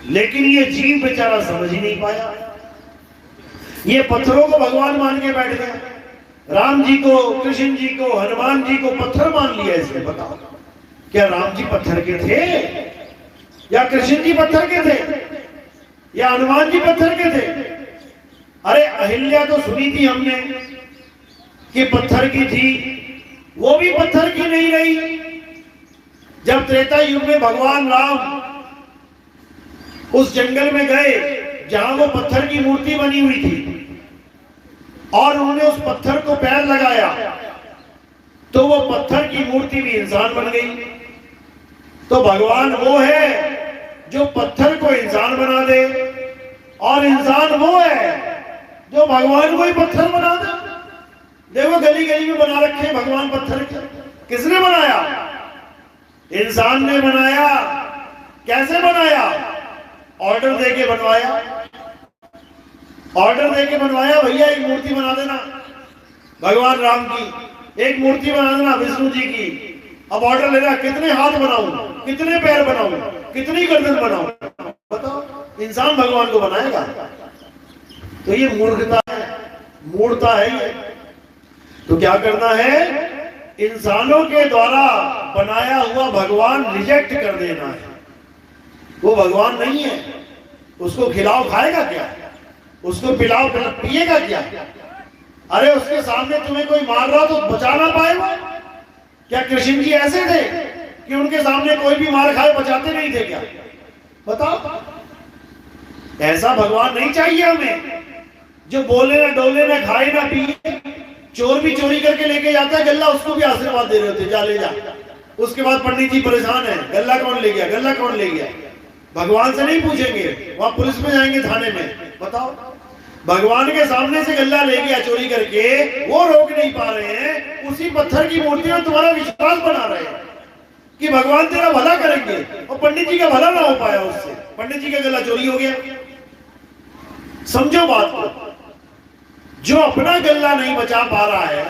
लेकिन ये जीव बेचारा समझ ही नहीं पाया। ये पत्थरों को भगवान मान के बैठ गया। राम जी को, कृष्ण जी को, हनुमान जी को पत्थर मान लिया इसने। बताओ, क्या राम जी पत्थर के थे, या कृष्ण जी पत्थर के थे, या हनुमान जी पत्थर के थे? अरे अहिल्या तो सुनी थी हमने कि पत्थर की थी, वो भी पत्थर की नहीं रही। जब त्रेता युग में भगवान राम उस जंगल में गए जहां वो पत्थर की मूर्ति बनी हुई थी, और उन्होंने उस पत्थर को पैर लगाया, तो वो पत्थर की मूर्ति भी इंसान बन गई। तो भगवान वो है जो पत्थर को इंसान बना दे, और इंसान वो है जो भगवान को ही पत्थर बना दे। देखो गली गली में बना रखे भगवान पत्थर के। किसने बनाया? इंसान ने बनाया। कैसे बनाया? ऑर्डर देके बनवाया। ऑर्डर देके बनवाया, भैया एक मूर्ति बना देना भगवान राम की, एक मूर्ति बना देना विष्णु जी की। अब ऑर्डर लेना, कितने हाथ बनाऊं, कितने पैर बनाऊं, कितनी गर्दन बनाऊं? बताओ, इंसान भगवान को बनाएगा? तो ये मूर्खता है, मूर्खता है ये। तो क्या करना है? इंसानों के द्वारा बनाया हुआ भगवान रिजेक्ट कर देना है। वो भगवान नहीं है। उसको खिलाओ, खाएगा क्या? उसको पिलाओ, पिएगा क्या? अरे उसके सामने तुम्हें कोई मार रहा तो बचा ना पाएगा? क्या कृष्ण जी ऐसे थे कि उनके सामने कोई भी मार खाए बचाते नहीं थे क्या? बताओ, ऐसा भगवान नहीं चाहिए हमें, जो बोले ना डोले ना खाए ना पिए। चोर भी चोरी करके लेके जाता है गल्ला, उसको भी आशीर्वाद दे रहे होते, जा ले जा। उसके बाद पंडित जी परेशान है, गल्ला कौन ले गया, गल्ला कौन ले गया? भगवान से नहीं पूछेंगे, वहां पुलिस में जाएंगे, थाने में। बताओ, भगवान के सामने से गल्ला ले गया चोरी करके, वो रोक नहीं पा रहे हैं, उसी पत्थर की मूर्ति में तुम्हारा विश्वास बना रहे हैं कि भगवान तेरा भला करेंगे, और पंडित जी का भला ना हो पाया उससे, पंडित जी का गला चोरी हो गया। समझो बात को, जो अपना गल्ला नहीं बचा पा रहा है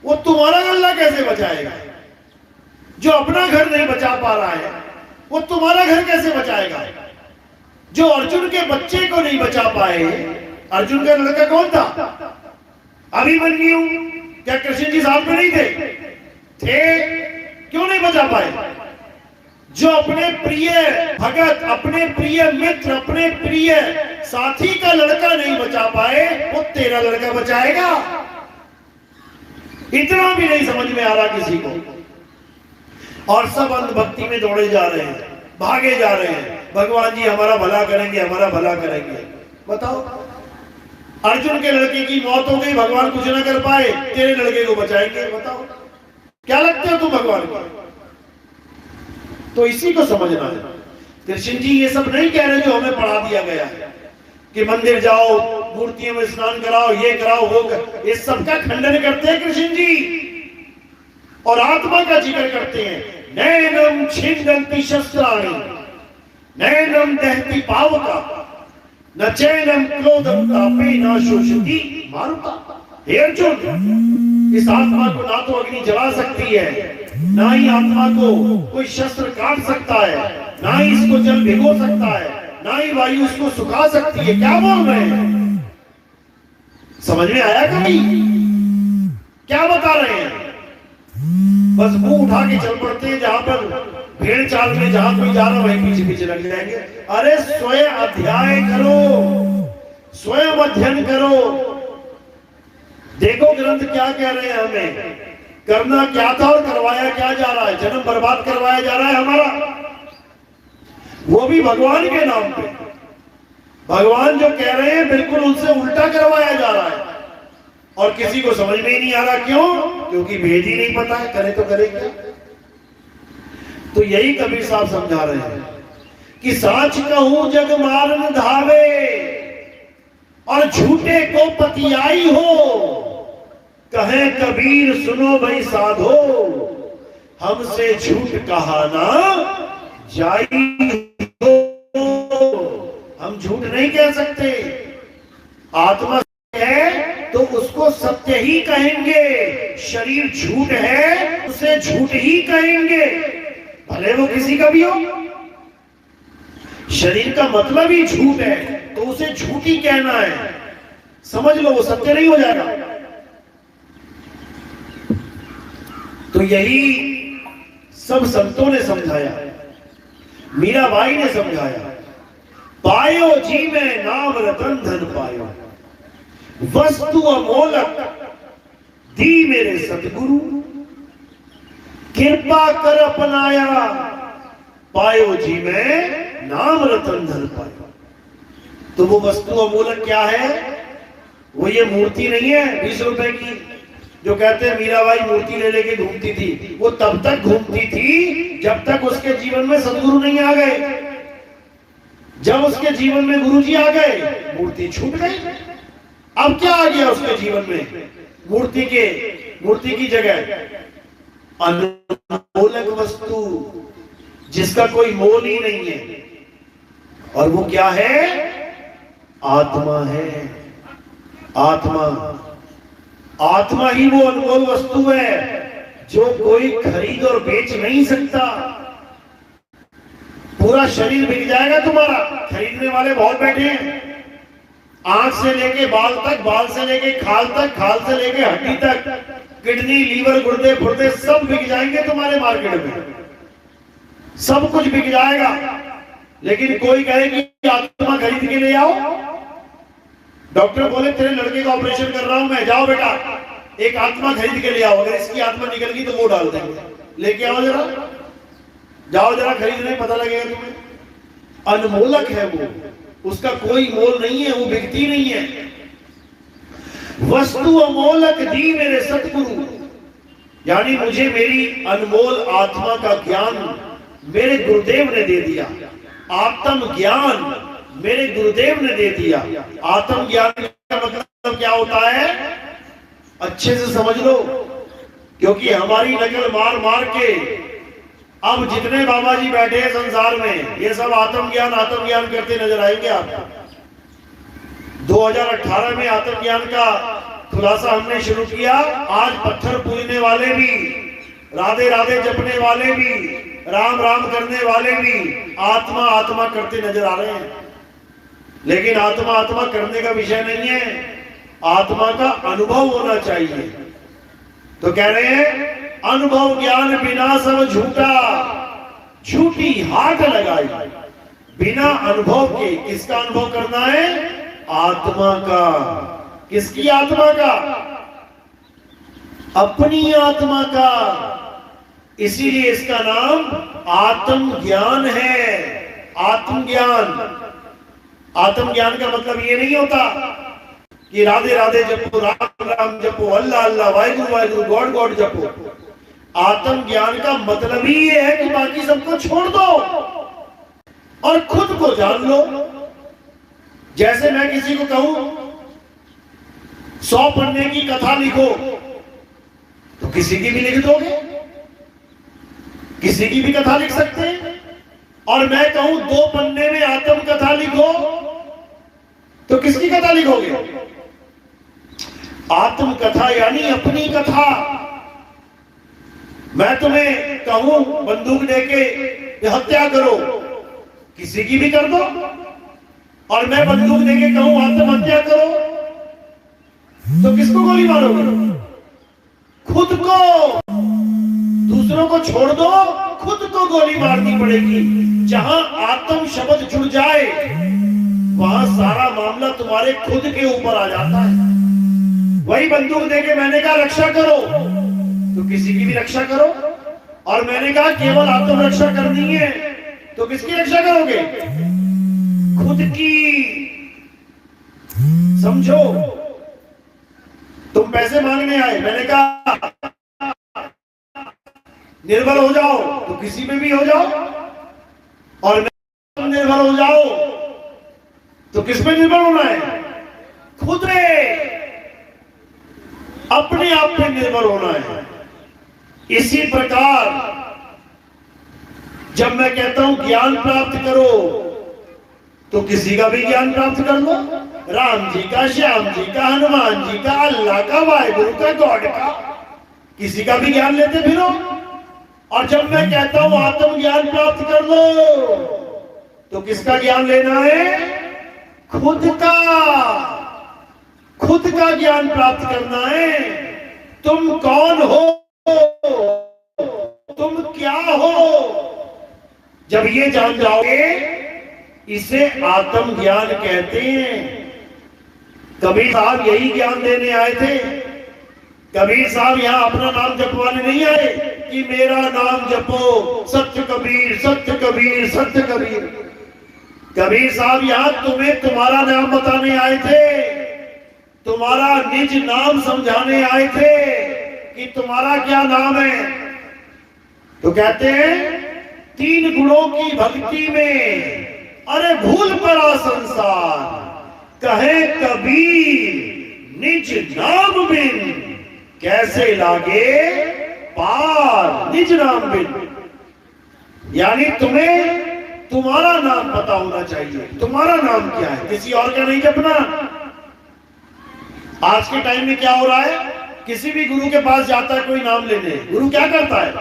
वो तुम्हारा गल्ला कैसे बचाएगा? जो अपना घर नहीं बचा पा रहा है वो तुम्हारा घर कैसे बचाएगा? जो अर्जुन के बच्चे को नहीं बचा पाए, अर्जुन का लड़का कौन था? अभिमन्यु। क्या कृष्ण जी साथ में नहीं थे? क्यों नहीं बचा पाए? जो अपने प्रिय भगत, अपने प्रिय मित्र, अपने प्रिय साथी का लड़का नहीं बचा पाए, वो तेरा लड़का बचाएगा? इतना भी नहीं समझ में आ रहा किसी को, और सब अंधभक्ति में दौड़े जा रहे हैं, भागे जा रहे हैं। भगवान जी हमारा भला करेंगे, हमारा भला करेंगे। बताओ, अर्जुन के लड़के की मौत हो गई, भगवान कुछ ना कर पाए, तेरे लड़के को बचाएंगे? बताओ, क्या लगते हो तुम भगवान को? तो इसी को समझना है। कृष्ण जी ये सब नहीं कह रहे जो हमें पढ़ा दिया गया है कि मंदिर जाओ, मूर्तियों में स्नान कराओ, ये कराओ, वो कर, ये सबका खंडन करते हैं कृष्ण जी और आत्मा का जिक्र करते हैं। नैनम छिन्दन्ति शस्त्राणि नैनम दहति पावका न चैनम क्रोधम तापे न शोषति मारुता। हे अर्जुन, इस आत्मा को ना तो अग्नि जला सकती है, ना ही आत्मा को कोई शस्त्र काट सकता है, ना ही इसको जल भिगो सकता है, ना ही वायु इसको सुखा सकती है। क्या बोल रहे हैं? समझ में आया कभी? क्या बता रहे हैं? बस मुंह उठा के चल पड़ते हैं, जहां पर भेड़ चाल में जहां कोई जा रहा वहीं पीछे पीछे लग जाएंगे। अरे स्वयं अध्याय करो, स्वयं अध्ययन करो, देखो ग्रंथ क्या कह रहे हैं, हमें करना क्या था और करवाया क्या जा रहा है। जन्म बर्बाद करवाया जा रहा है हमारा, वो भी भगवान के नाम पे। भगवान जो कह रहे हैं बिल्कुल उनसे उल्टा करवाया जा रहा है और किसी को समझ में ही नहीं आ रहा। क्यों? क्योंकि भेद ही नहीं पता है, करे तो करे क्या। तो यही कबीर साहब समझा रहे हैं कि साच कहूं जग मारन धावे और झूठे को पतियाई हो। कहे कबीर सुनो भाई साधो, हमसे झूठ कहा ना जाई हो। हम झूठ नहीं कह सकते। आत्मा है तो उसको सत्य ही कहेंगे, शरीर झूठ है उसे झूठ ही कहेंगे, भले वो किसी का भी हो। शरीर का मतलब ही झूठ है तो उसे झूठ ही कहना है, समझ लो, वो सत्य नहीं हो जाएगा। तो यही सब संतों ने समझाया, मीराबाई ने समझाया। पायो जी में नाम रतन धन पायो, वस्तु अमोलक दी मेरे सतगुरु, कृपा कर अपनाया, पायो जी में नाम रतन धन पायो। तो वो वस्तु अमोलक क्या है? वो ये मूर्ति नहीं है 20 रुपए की जो कहते हैं मीराबाई मूर्ति ले लेके घूमती थी। वो तब तक घूमती थी जब तक उसके जीवन में सदगुरु नहीं आ गए। जब उसके जीवन में गुरुजी आ गए, मूर्ति छूट गई। अब क्या आ गया उसके जीवन में? मूर्ति की जगह अनमोलक वस्तु जिसका कोई मोल ही नहीं है। और वो क्या है? आत्मा है। आत्मा ही वो अनमोल वस्तु है जो कोई खरीद और बेच नहीं सकता। पूरा शरीर बिक जाएगा तुम्हारा, खरीदने वाले बहुत बैठे हैं। आंख से लेके बाल तक, बाल से लेके खाल तक, खाल से लेके हड्डी तक, किडनी, लीवर, गुर्दे, फुर्दे सब बिक जाएंगे तुम्हारे मार्केट में, सब कुछ बिक जाएगा। लेकिन कोई कहे कि आत्मा खरीद के ले आओ। डॉक्टर बोले तेरे लड़के का ऑपरेशन कर रहा हूं मैं, जाओ बेटा एक आत्मा खरीद के ले आओ, अगर इसकी आत्मा निकल गई तो वो डाल देंगे, लेके आओ जरा, जाओ जरा खरीदने, पता लगेगा तुम्हें। अनमोलक है वो, उसका कोई मोल नहीं है, वो बिकती नहीं है। वस्तु अमोलक दी मेरे सतगुरु, यानी मुझे मेरी अनमोल आत्मा का ज्ञान मेरे गुरुदेव ने दे दिया। आत्म ज्ञान मेरे गुरुदेव ने दे दिया। आत्म ज्ञान का मतलब क्या होता है? अच्छे से समझ लो, क्योंकि हमारी नकल मार मार के अब जितने बाबा जी बैठे हैं संसार में, ये सब आत्म ज्ञान करते नजर आएंगे आपको। 2018 में आत्म ज्ञान का खुलासा हमने शुरू किया। आज पत्थर पूजने वाले भी, राधे राधे जपने वाले भी, राम राम करने वाले भी आत्मा आत्मा करते नजर आ रहे हैं। लेकिन आत्मा आत्मा करने का विषय नहीं है, आत्मा का अनुभव होना चाहिए। तो कह रहे हैं अनुभव ज्ञान बिना सब झूठा, झूठी हाथ लगाई। बिना अनुभव के किसका अनुभव करना है? आत्मा का। किसकी आत्मा का? अपनी आत्मा का। इसीलिए इसका नाम आत्म ज्ञान है। आत्मज्ञान। आत्मज्ञान का मतलब ये नहीं होता कि राधे राधे जपो, राम राम जपो, अल्लाह अल्लाह, वाहिगुरु वाहिगुरु, गॉड गॉड जपो। आत्मज्ञान का मतलब ही ये है कि बाकी सबको छोड़ दो और खुद को जान लो। जैसे मैं किसी को कहूं 100 पन्ने की कथा लिखो, तो किसी की भी लिख दोगे, किसी की भी कथा लिख सकते हैं। और मैं कहूं 2 पन्ने में आत्म कथा लिखो, तो किसकी कथा लिखोगे? आत्म कथा यानी अपनी कथा। मैं तुम्हें कहूं बंदूक देके हत्या करो, किसी की भी कर दो। और मैं बंदूक देके कहूं आत्महत्या करो, तो किसको गोली मारोगे? खुद को। दूसरों को छोड़ दो, खुद को गोली मारनी पड़ेगी। जहां आत्म शब्द जुड़ जाए वहां सारा मामला तुम्हारे खुद के ऊपर आ जाता है। वही बंदूक देके मैंने कहा रक्षा करो, तो किसी की भी रक्षा करो। और मैंने कहा केवल आत्म रक्षा करनी है, तो किसकी रक्षा करोगे? खुद की। समझो, तुम पैसे मांगने आए, मैंने कहा निर्भर हो जाओ, तो किसी में भी हो जाओ। और तुम निर्भर हो जाओ, तो किस पे निर्भर होना है? खुद में, अपने आप पे निर्भर होना है। इसी प्रकार जब मैं कहता हूं ज्ञान प्राप्त करो, तो किसी का भी ज्ञान प्राप्त कर लो। राम जी का, श्याम जी का, हनुमान जी का, अल्लाह का, वाहिगुरु का, गॉड का, किसी का भी ज्ञान लेते फिरो। और जब मैं कहता हूं आत्म ज्ञान प्राप्त कर लो, तो किसका ज्ञान लेना है? खुद का। खुद का ज्ञान प्राप्त करना है। तुम कौन हो, तुम क्या हो, जब ये जान जाओगे, इसे आत्म ज्ञान कहते हैं। कबीर साहब यही ज्ञान देने आए थे। कबीर साहब यहां अपना नाम जपवाने नहीं आए कि मेरा नाम जपो, सत्य कबीर, सत्य कबीर, सत्य कबीर। कबीर साहब यहां तुम्हें तुम्हारा नाम बताने आए थे, तुम्हारा निज नाम समझाने आए थे कि तुम्हारा क्या नाम है। तो कहते हैं 3 गुणों की भक्ति में अरे भूल पड़ा संसार, कहे कबीर निज नाम बिन, कैसे लागे पार निज नाम बिन। यानी तुम्हें तुम्हारा नाम पता होना चाहिए। तुम्हारा नाम क्या है, किसी और का नहीं जपना। आज के टाइम में क्या हो रहा है, किसी भी गुरु के पास जाता है कोई नाम लेने, गुरु क्या करता है?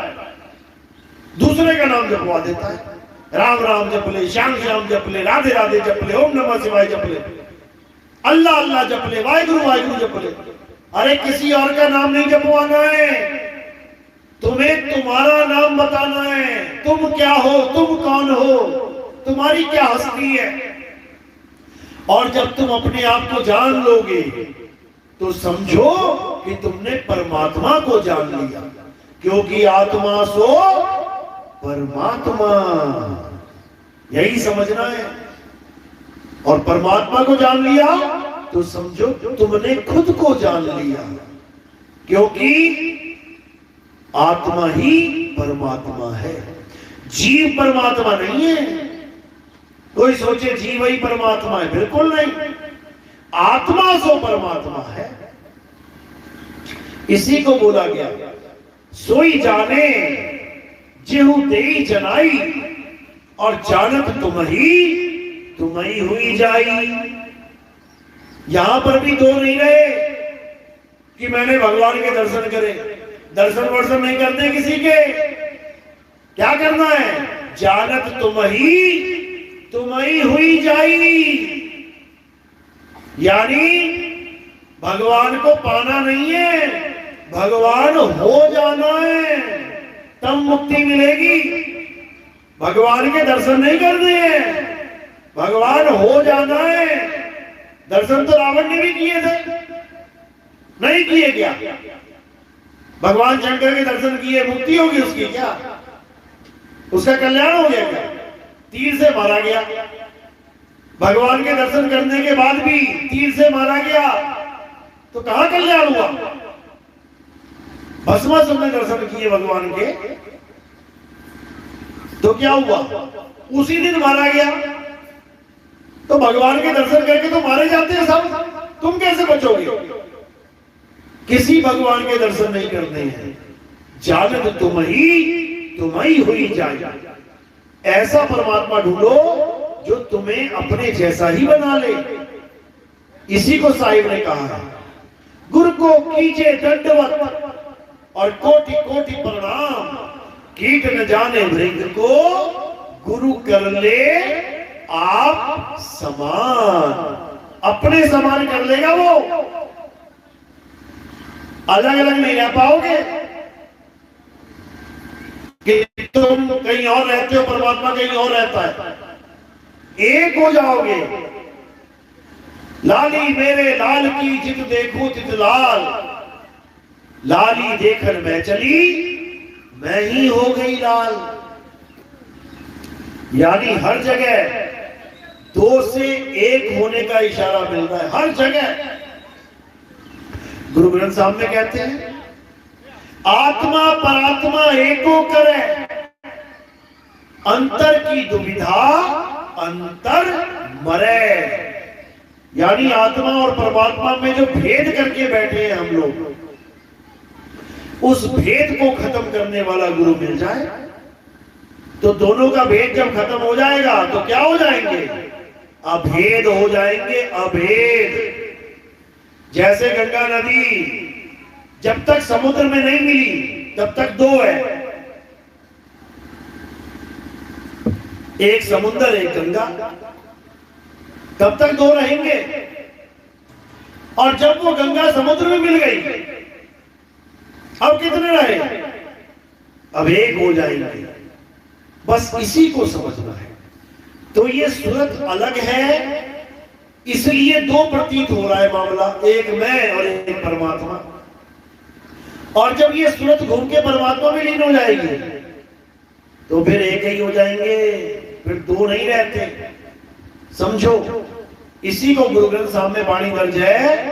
दूसरे का नाम जपवा देता है। राम राम जप ले, श्याम श्याम जप ले, राधे राधे जप ले, ओम नमः शिवाय जप ले, अल्लाह अल्लाह जप ले, वाहिगुरु वाहिगुरु जप ले। अरे किसी और का नाम नहीं जपवाना है, तुम्हें तुम्हारा नाम बताना है। तुम क्या हो, तुम कौन हो, तुम्हारी क्या हस्ती है। और जब तुम अपने आप को जान लोगे, तो समझो कि तुमने परमात्मा को जान लिया, क्योंकि आत्मा सो परमात्मा, यही समझना है। और परमात्मा को जान लिया तो समझो तुमने खुद को जान लिया, क्योंकि आत्मा ही परमात्मा है, जीव परमात्मा नहीं है। कोई सोचे जीव ही परमात्मा है, बिल्कुल नहीं। आत्मा सो परमात्मा है। इसी को बोला गया, सोई जाने जेहू देई जनाई, और जानत तुम ही हुई जाई। यहां पर भी दो नहीं रहे कि मैंने भगवान के दर्शन करे। दर्शन वर्शन नहीं करते किसी के। क्या करना है? जानत तुम ही हुई जाई। यानी भगवान को पाना नहीं है, भगवान हो जाना है, तब मुक्ति मिलेगी। भगवान के दर्शन नहीं करने हैं, भगवान हो जाना है। दर्शन तो रावण ने भी किए थे, नहीं किए क्या? भगवान शंकर के दर्शन किए, मुक्ति होगी उसकी क्या? उसका कल्याण हो गया क्या? तीर से मारा गया। भगवान के दर्शन करने के बाद भी तीर से मारा गया, तो कहां कल्याण हुआ? भस्मासुर ने दर्शन किए भगवान के, तो क्या हुआ, उसी दिन मारा गया। तो भगवान के दर्शन करके तो मारे जाते हैं सब, तुम कैसे बचोगे? किसी भगवान के दर्शन नहीं करने हैं। जानत तुम ही हुई जाए। ऐसा परमात्मा ढूंढो जो तुम्हें अपने जैसा ही बना ले। इसी को साहिब ने कहा है, गुरु को कीजे दंडवत और कोटि कोटि प्रणाम, कीट न जाने भृंग को गुरु कर ले आप समान। अपने समान कर लेगा वो, अलग अलग नहीं रह पाओगे कि तुम कहीं और रहते हो, परमात्मा कहीं और रहता है। एक हो जाओगे। लाली मेरे लाल की जित देखो तित लाल, लाली देखन मैं चली मैं ही हो गई लाल। यानी हर जगह दो से एक होने का इशारा मिलता है, हर जगह। गुरु ग्रंथ साहब में कहते हैं, आत्मा परात्मा एको करे, अंतर की दुविधा अंतर मरे। यानी आत्मा और परमात्मा में जो भेद करके बैठे हैं हम लोग, उस भेद को खत्म करने वाला गुरु मिल जाए तो दोनों का भेद जब खत्म हो जाएगा तो क्या हो जाएंगे? अभेद हो जाएंगे, अभेद। जैसे गंगा नदी जब तक समुद्र में नहीं मिली तब तक दो है, एक समुद्र एक गंगा, तब तक दो रहेंगे। और जब वो गंगा समुद्र में मिल गई, अब कितने रहे? अब एक हो जाएंगे। बस इसी को समझना है। तो ये सूरत अलग है, इसलिए दो प्रतीत हो रहा है मामला, एक मैं और एक परमात्मा। और जब ये सूरत घूम के परमात्मा में लीन हो जाएगी तो फिर एक ही हो जाएंगे, फिर दो नहीं रहते। समझो, इसी को गुरु ग्रंथ साहब में वाणी दर्ज है,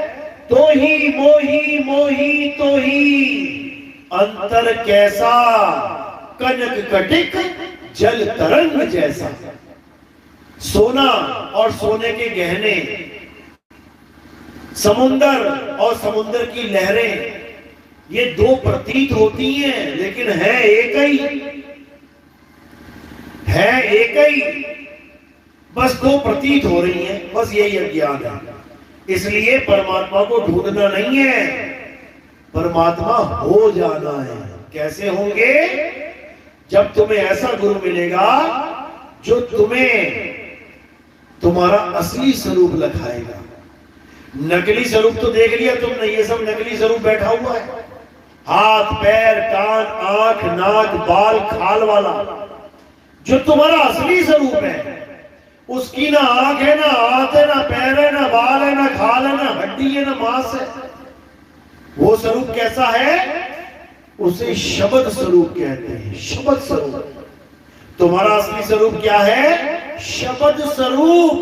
तो ही मोही मोही तो ही अंतर कैसा, कनक कटिक जल तरंग जैसा। सोना और सोने के गहने, समुंदर और समुद्र की लहरें, ये दो प्रतीत होती हैं लेकिन है एक ही, है एक ही। बस दो प्रतीत हो रही हैं, बस यही अज्ञान है। इसलिए परमात्मा को ढूंढना नहीं है, परमात्मा हो जाना है। कैसे होंगे? जब तुम्हें ऐसा गुरु मिलेगा जो तुम्हें तुम्हारा असली स्वरूप दिखाएगा। नकली स्वरूप तो देख लिया तुमने, ये सब नकली स्वरूप बैठा हुआ है। हाथ पैर कान आंख नाक बाल खाल वाला जो तुम्हारा असली स्वरूप है, उसकी ना आंख है, ना हाथ है, ना पैर है, ना बाल है, ना खाल है, ना हड्डी है, ना मांस है। वो स्वरूप कैसा है? उसे शब्द स्वरूप कहते हैं, शब्द स्वरूप। तुम्हारा असली स्वरूप क्या है? शब्द स्वरूप।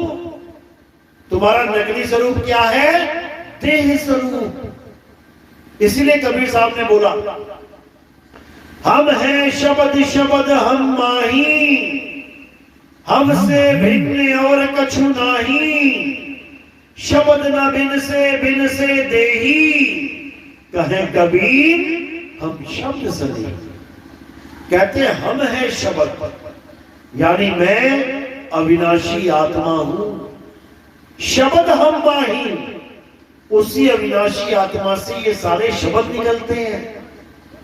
तुम्हारा नकली स्वरूप क्या है? देह स्वरूप। इसीलिए कबीर साहब ने बोला, हम हैं शब्द शब्द हम माही, हमसे भिन्न और कछु नाही, शब्द न बिन से देही, कहे कबीर हम शब्द सने। कहते हैं हम हैं शब्द, यानी मैं अविनाशी आत्मा हूं। शब्द हम माही, उसी अविनाशी आत्मा से ये सारे शब्द निकलते हैं।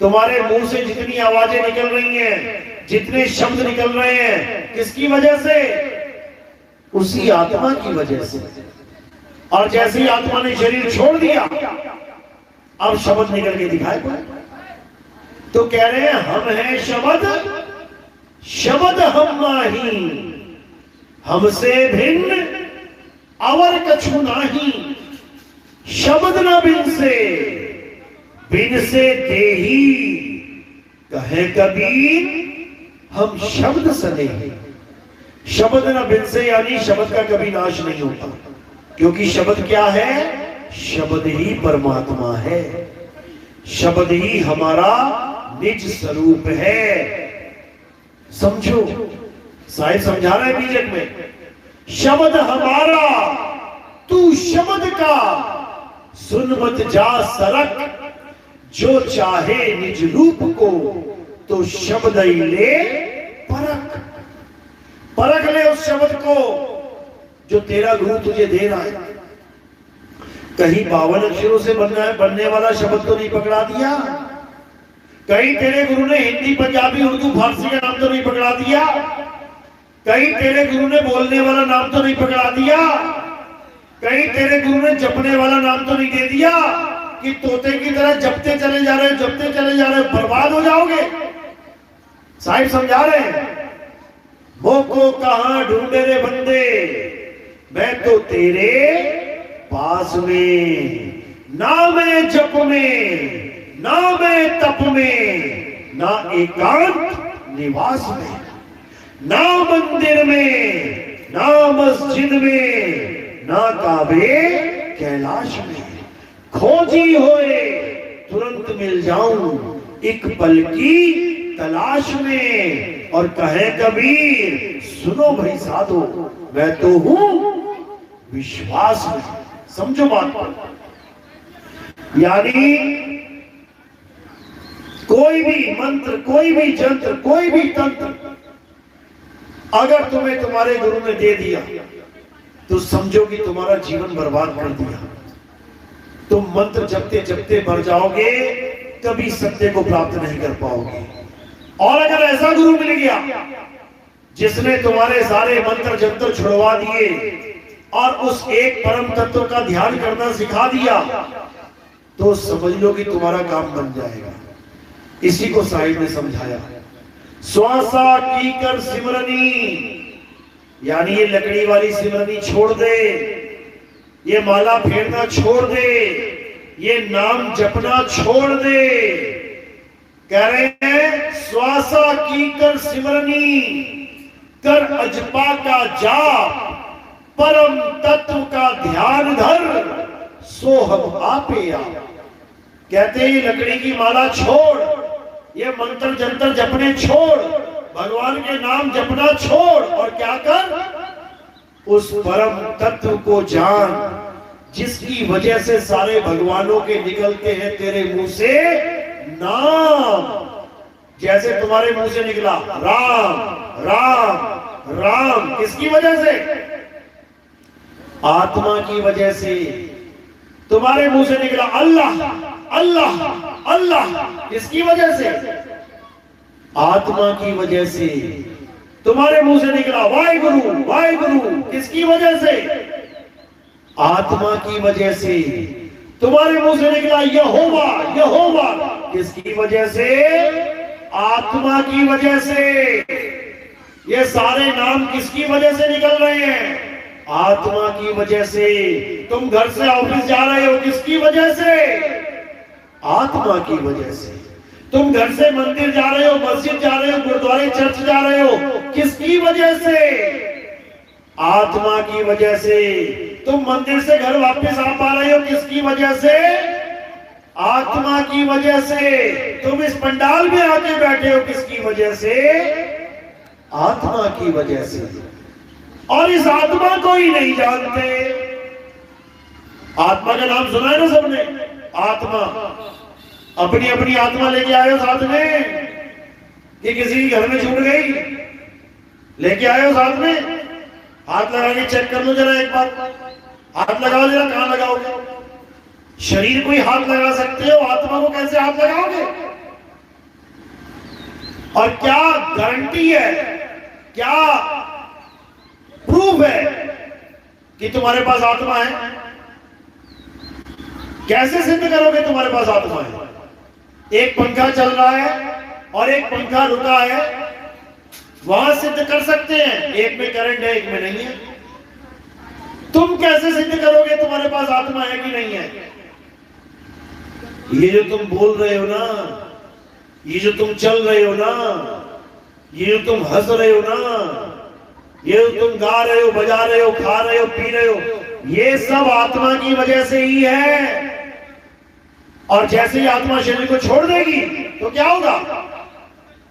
तुम्हारे मुंह से जितनी आवाजें निकल रही हैं, जितने शब्द निकल रहे हैं, किसकी वजह से? उसी आत्मा की वजह से। और जैसे ही आत्मा ने शरीर छोड़ दिया, अब शब्द निकल के दिखाई पड़े। तो कह रहे हैं हम हैं शब्द, शब्द हम माही, हमसे भिन्न अवर कछु नाही, शब्द न बिन से देही, कहे कबीर हम शब्द सने। शब्द न बिन से, यानी शब्द का कभी नाश नहीं होता, क्योंकि शब्द क्या है? शब्द ही परमात्मा है। शब्द ही हमारा निज स्वरूप है। समझो, साहिब समझा रहा है बीजक में, शब्द हमारा तू शब्द का, सुन मत जा सरक, जो चाहे निज रूप को, तो शब्द ही ले परख। परख ले उस शब्द को जो तेरा गुरु तुझे दे रहा है। कहीं 52 अक्षरों से बनने वाला शब्द तो नहीं पकड़ा दिया? कहीं तेरे गुरु ने हिंदी पंजाबी उर्दू फारसी का नाम तो नहीं पकड़ा दिया? कहीं तेरे गुरु ने बोलने वाला नाम तो नहीं पकड़ा दिया? कहीं तेरे गुरु ने जपने वाला नाम तो नहीं दे दिया कि तोते की तरह जपते चले जा रहे हो, जपते चले जा रहे हो, बर्बाद हो जाओगे? साहिब समझा रहे हैं, मोको कहां ढूंढे रे बंदे, मैं तो तेरे पास में, ना मैं जप में, ना मैं तप में, ना एकांत निवास में, ना मंदिर में, ना मस्जिद में, ना काबे कैलाश में, खोजी होए तुरंत मिल जाऊं एक पल की तलाश में। और कहे कबीर, सुनो भाई साधो, मैं तो हूं विश्वास में। समझो बात को, यानी कोई भी मंत्र, कोई भी जंत्र, कोई भी तंत्र अगर तुम्हें तुम्हारे गुरु ने दे दिया तो समझो कि तुम्हारा जीवन बर्बाद कर दिया। तुम मंत्र जपते जपते मर जाओगे, कभी सत्य को प्राप्त नहीं कर पाओगे। और अगर ऐसा गुरु मिल गया जिसने तुम्हारे सारे मंत्र जंत्र छुड़वा दिए और उस एक परम तत्व का ध्यान करना सिखा दिया, तो समझ लो कि तुम्हारा काम बन जाएगा। इसी को साहिब ने समझाया, श्वासा की कर सिमरनी, यानी ये लकड़ी वाली सिमरनी छोड़ दे, ये माला फेरना छोड़ दे, ये नाम जपना छोड़ दे। कह रहे हैं, श्वासा की कर सिमरनी, कर अजपा का जाप, परम तत्व का ध्यान धर, सो हम आपे आ। कहते हैं ये लकड़ी की माला छोड़, ये मंत्र जंतर जपने छोड़, भगवान के नाम जपना छोड़, और क्या कर, उस परम तत्व को जान जिसकी वजह से सारे भगवानों के निकलते हैं तेरे मुंह से नाम। जैसे तुम्हारे मुंह से निकला राम राम राम, किसकी वजह से? आत्मा की वजह से। तुम्हारे मुंह से निकला अल्लाह अल्लाह अल्लाह, किसकी वजह से? आत्मा की वजह से। तुम्हारे मुंह से निकला वाहिगुरु वाहिगुरु, किसकी वजह से? आत्मा की वजह से। तुम्हारे मुंह से निकला यहोवा यहोवा, किसकी वजह से? आत्मा की वजह से। ये सारे नाम किसकी वजह से निकल रहे हैं? आत्मा की वजह से। तुम घर से ऑफिस जा रहे हो, किसकी वजह से? आत्मा की वजह से। तुम घर से मंदिर जा रहे हो, मस्जिद जा रहे हो, गुरुद्वारे चर्च जा रहे हो, किसकी वजह से? आत्मा की वजह से। तुम मंदिर से घर वापस आ पा रहे हो, किसकी वजह से? आत्मा की वजह से। तुम इस पंडाल में आके बैठे हो, किसकी वजह से? आत्मा की वजह से। और इस आत्मा को ही नहीं जानते। आत्मा का नाम सुना है ना सबने? आत्मा, अपनी अपनी आत्मा लेके आए हो साथ में, कि किसी घर में छूट गई? लेके आए हो साथ में? हाथ लगा के चेक कर लो जरा एक बार, हाथ लगाओ जरा, कहां लगाओगे? शरीर को ही हाथ लगा सकते हो, आत्मा को कैसे हाथ लगाओगे? और क्या गारंटी है, क्या प्रूफ है कि तुम्हारे पास आत्मा है? कैसे सिद्ध करोगे तुम्हारे पास आत्मा है? एक पंखा चल रहा है और एक पंखा रुका है, वहां सिद्ध कर सकते हैं, एक में करंट है एक में नहीं है। तुम कैसे सिद्ध करोगे तुम्हारे पास आत्मा है कि नहीं है? ये जो तुम बोल रहे हो ना, ये जो तुम चल रहे हो ना, ये जो तुम हंस रहे हो ना, ये जो तुम गा रहे हो, बजा रहे हो, खा रहे हो, पी रहे हो, ये सब आत्मा की वजह से ही है। और जैसे ही आत्मा शरीर को छोड़ देगी तो क्या होगा?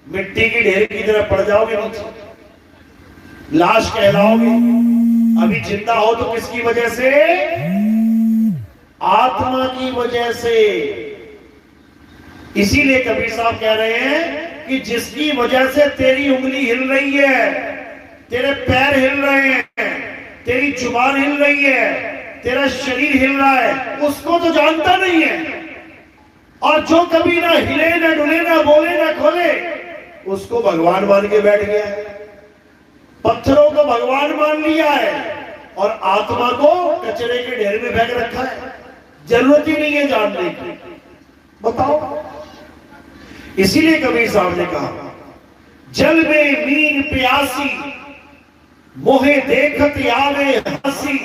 मिट्टी की ढेर की तरफ पड़ जाओगे, नीचे लाश कहलाओगे। अभी जिंदा हो तो किसकी वजह से? आत्मा की वजह से। इसीलिए कबीर साहब कह रहे हैं कि जिसकी वजह से तेरी उंगली हिल रही है, तेरे पैर हिल रहे हैं, तेरी जुबान हिल रही है, तेरा शरीर हिल रहा है, उसको तो जानता नहीं है। और जो कभी ना हिले, ना डुले, ना बोले, ना खोले, उसको भगवान मान के बैठ गया है। पत्थरों को भगवान मान लिया है और आत्मा को कचरे के ढेर में फेंक रखा है। जरूरत ही नहीं है जानने की। बताओ। इसीलिए कबीर साहब ने कहा, जल में मीन प्यासी, मोहे देखत आवे हंसी,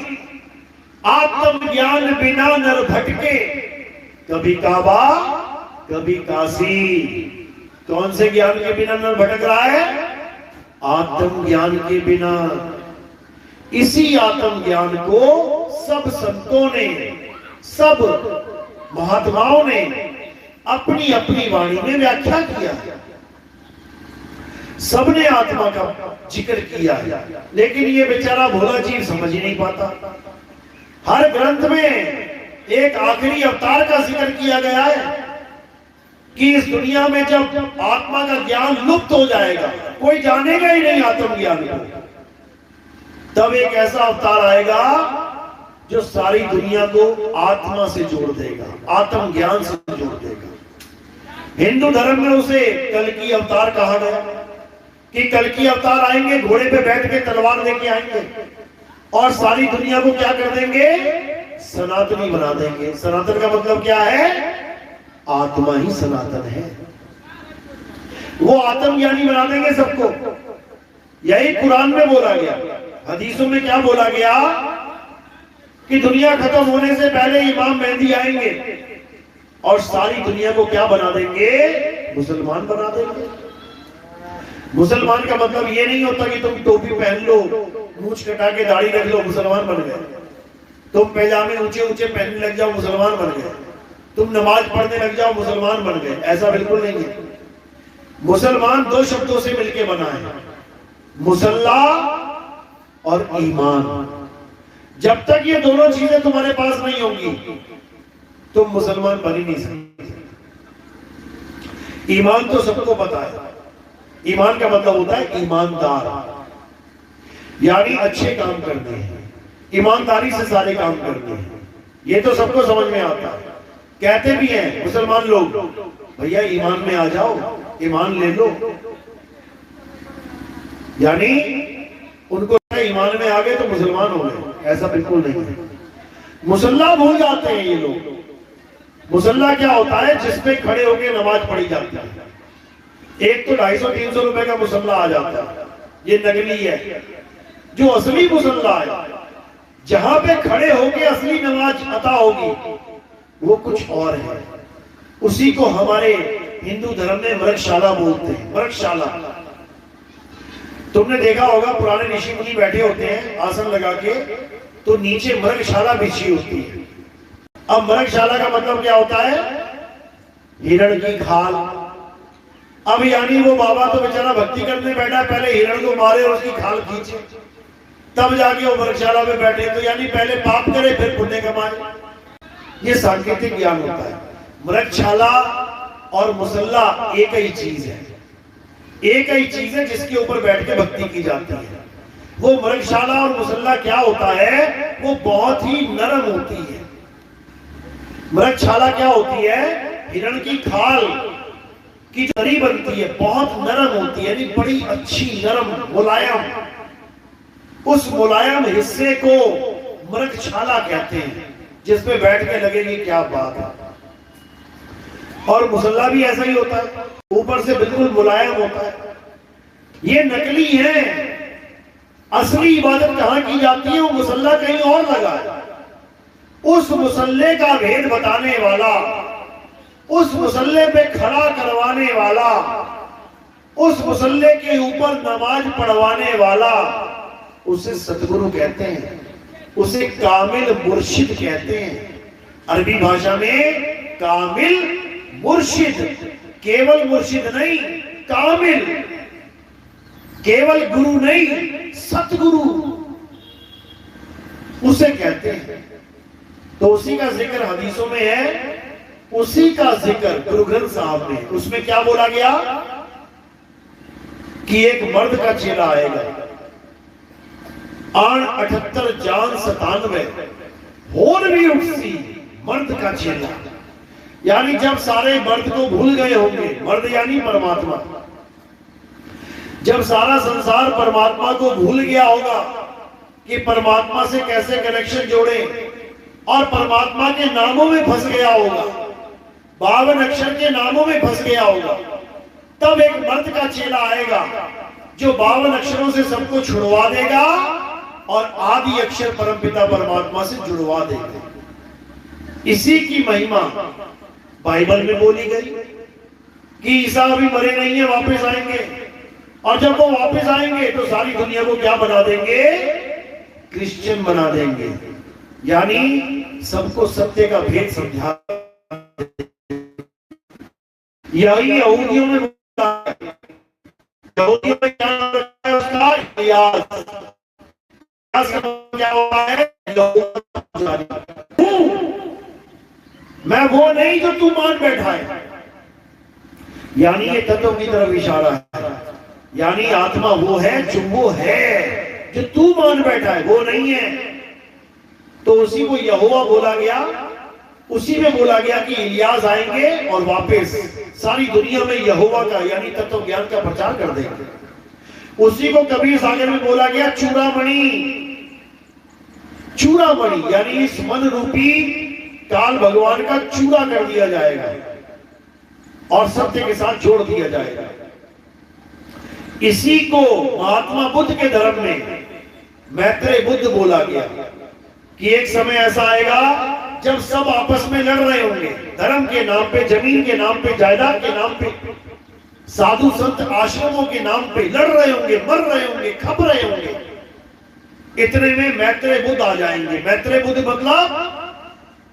आत्म ज्ञान बिना नर भटके, कभी काबा कभी काशी। कौन से ज्ञान के बिना नर भटक रहा है? आत्म ज्ञान के बिना। इसी आत्म ज्ञान को सब संतों ने, सब महात्माओं ने अपनी अपनी वाणी में व्याख्या किया। सबने आत्मा का जिक्र किया है, लेकिन ये बेचारा भोला जीव समझ ही नहीं पाता। हर ग्रंथ में एक आखिरी अवतार का जिक्र किया गया है कि इस दुनिया में जब आत्मा का ज्ञान लुप्त हो जाएगा, कोई जानेगा ही नहीं आत्म ज्ञान को, तब एक ऐसा अवतार आएगा जो सारी दुनिया को आत्मा से जोड़ देगा, आत्म ज्ञान से जोड़ देगा। हिंदू धर्म में उसे कल्कि अवतार कहा गया कि कल्कि अवतार आएंगे, घोड़े पे बैठ के तलवार लेके आएंगे और सारी दुनिया को क्या कर देंगे? सनातनी बना देंगे। सनातन का मतलब क्या है? आत्मा ही सनातन है। वो आत्मज्ञानी बना देंगे सबको। यही कुरान में बोला गया। हदीसों में क्या बोला गया कि दुनिया खत्म होने से पहले इमाम मेहदी आएंगे और सारी दुनिया को क्या बना देंगे? मुसलमान बना देंगे। मुसलमान का मतलब ये नहीं होता कि तुम टोपी पहन लो, मूंछ कटा के दाढ़ी रख लो, मुसलमान बन गए। तुम पैजामे ऊंचे ऊंचे पहनने लग जाओ, मुसलमान बन गए। तुम नमाज पढ़ने लग जाओ, मुसलमान बन गए। ऐसा बिल्कुल नहीं है। मुसलमान दो शब्दों से मिलकर बना है, मुसल्ला और ईमान। जब तक ये दोनों चीजें तुम्हारे पास नहीं होंगी तुम मुसलमान बन ही नहीं सकते। ईमान तो सबको पता है। ईमान का मतलब होता है ईमानदार, यानी अच्छे काम करने हैं, ईमानदारी से सारे काम करने हैं। ये तो सबको समझ में आता है। कहते भी हैं मुसलमान लोग, भैया ईमान में आ जाओ, ईमान ले लो, यानी उनको ईमान में आ गए तो मुसलमान हो गए। ऐसा बिल्कुल नहीं है। मुसल्ला भूल जाते हैं ये लोग। मुसल्ला क्या होता है? जिसपे खड़े होकर नमाज पढ़ी जाती है। एक तो 250-300 रुपए का मुसल्ला आ जाता है, ये नकली है। जो असली मुसल्ला है, जहां पे खड़े होके असली नमाज अता होगी, वो कुछ और है। उसी को हमारे हिंदू धर्म में मृगशाला बोलते हैं। मृगशाला, तुमने देखा होगा पुराने ऋषि मुनि बैठे होते हैं आसन लगा के, तो नीचे मृगशाला बिछी होती है। अब मृगशाला का मतलब क्या होता है? हिरण की खाल। अब यानी वो बाबा तो बेचारा भक्ति करने बैठा, पहले हिरण को मारे और उसकी खाल खींचे, तब जाके वो मृगशाला में बैठे। तो यानी पहले पाप करे फिर पुण्य कमाए। ये सांकेतिक ज्ञान होता है। मृगशाला और मुसल्ला एक ही चीज है, एक ही चीज है जिसके ऊपर बैठ के भक्ति की जाती है। वो मृगशाला और मुसल्ला क्या होता है? वो बहुत ही नरम होती है। मृगशाला क्या होती है? हिरण की खाल की जरी बनती है, बहुत नरम होती है, यानी बड़ी अच्छी नरम मुलायम। उस मुलायम हिस्से को मृगशाला कहते हैं, जिसमें बैठ के लगेगी क्या बात है। और मुसल्ला भी ऐसा ही होता है, ऊपर से बिल्कुल मुलायम होता है। ये नकली है। असली इबादत कहां की जाती है? वो मुसल्ला कहीं और लगा है। उस मुसल्ले का भेद बताने वाला, उस मुसल्ले पे खड़ा करवाने वाला, उस मुसल्ले के ऊपर नमाज पढ़वाने वाला, उसे सतगुरु कहते हैं, उसे कामिल मुर्शिद कहते हैं। अरबी भाषा में कामिल मुर्शिद, केवल मुर्शिद नहीं, कामिल, केवल गुरु नहीं, सतगुरु उसे कहते हैं। तो उसी का जिक्र हदीसों में है, उसी का जिक्र गुरु ग्रंथ साहब में, उसमें क्या बोला गया कि एक मर्द का चेला आएगा, आण 78 जान 97 होर भी उठसी, मर्द का चेला। यानी जब सारे मर्द को भूल गए होंगे, मर्द यानी परमात्मा, जब सारा संसार परमात्मा को भूल गया होगा कि परमात्मा से कैसे कनेक्शन जोड़े, और परमात्मा के नामों में फंस गया होगा, 52 अक्षर के नामों में फंस गया होगा, तब एक मर्द का चेला आएगा जो 52 अक्षरों से सबको छुड़वा देगा और आदि अक्षर परमपिता परमात्मा से जुड़वा देगा। इसी की महिमा बाइबल में बोली गई कि ईसा अभी मरे नहीं है, वापस आएंगे, और जब वो वापस आएंगे तो सारी दुनिया को क्या बना देंगे, क्रिश्चियन बना देंगे, यानी सबको सत्य का भेद समझा। यही यहूदियों में यहूदियों में क्या रखा है उसका इतिहास, क्या हुआ है, मैं वो नहीं जो तू मान बैठा है, यानी ये तत्व की तरफ इशारा है, यानी आत्मा वो है जो वो है, जो तू मान बैठा है वो नहीं है। तो उसी को यहोवा बोला गया, उसी में बोला गया कि इलियास आएंगे और वापस सारी दुनिया में यहोवा का यानी तत्व ज्ञान का प्रचार कर देंगे। उसी को कबीर सागर में बोला गया चूड़ामणि, चूड़ामणि यानी इस मन रूपी काल भगवान का चूड़ा कर दिया जाएगा और सत्य के साथ जोड़ दिया जाएगा। इसी को महात्मा बुद्ध के धर्म में मैत्रेय बुद्ध बोला गया कि एक समय ऐसा आएगा जब सब आपस में लड़ रहे होंगे, धर्म के नाम पे, जमीन के नाम पे, जायदाद के नाम पे, साधु संत आश्रमों के नाम पे लड़ रहे होंगे, मर रहे होंगे, खप रहे होंगे। इतने में मैत्रेय बुद्ध आ जाएंगे। मैत्रेय बुद्ध मतलब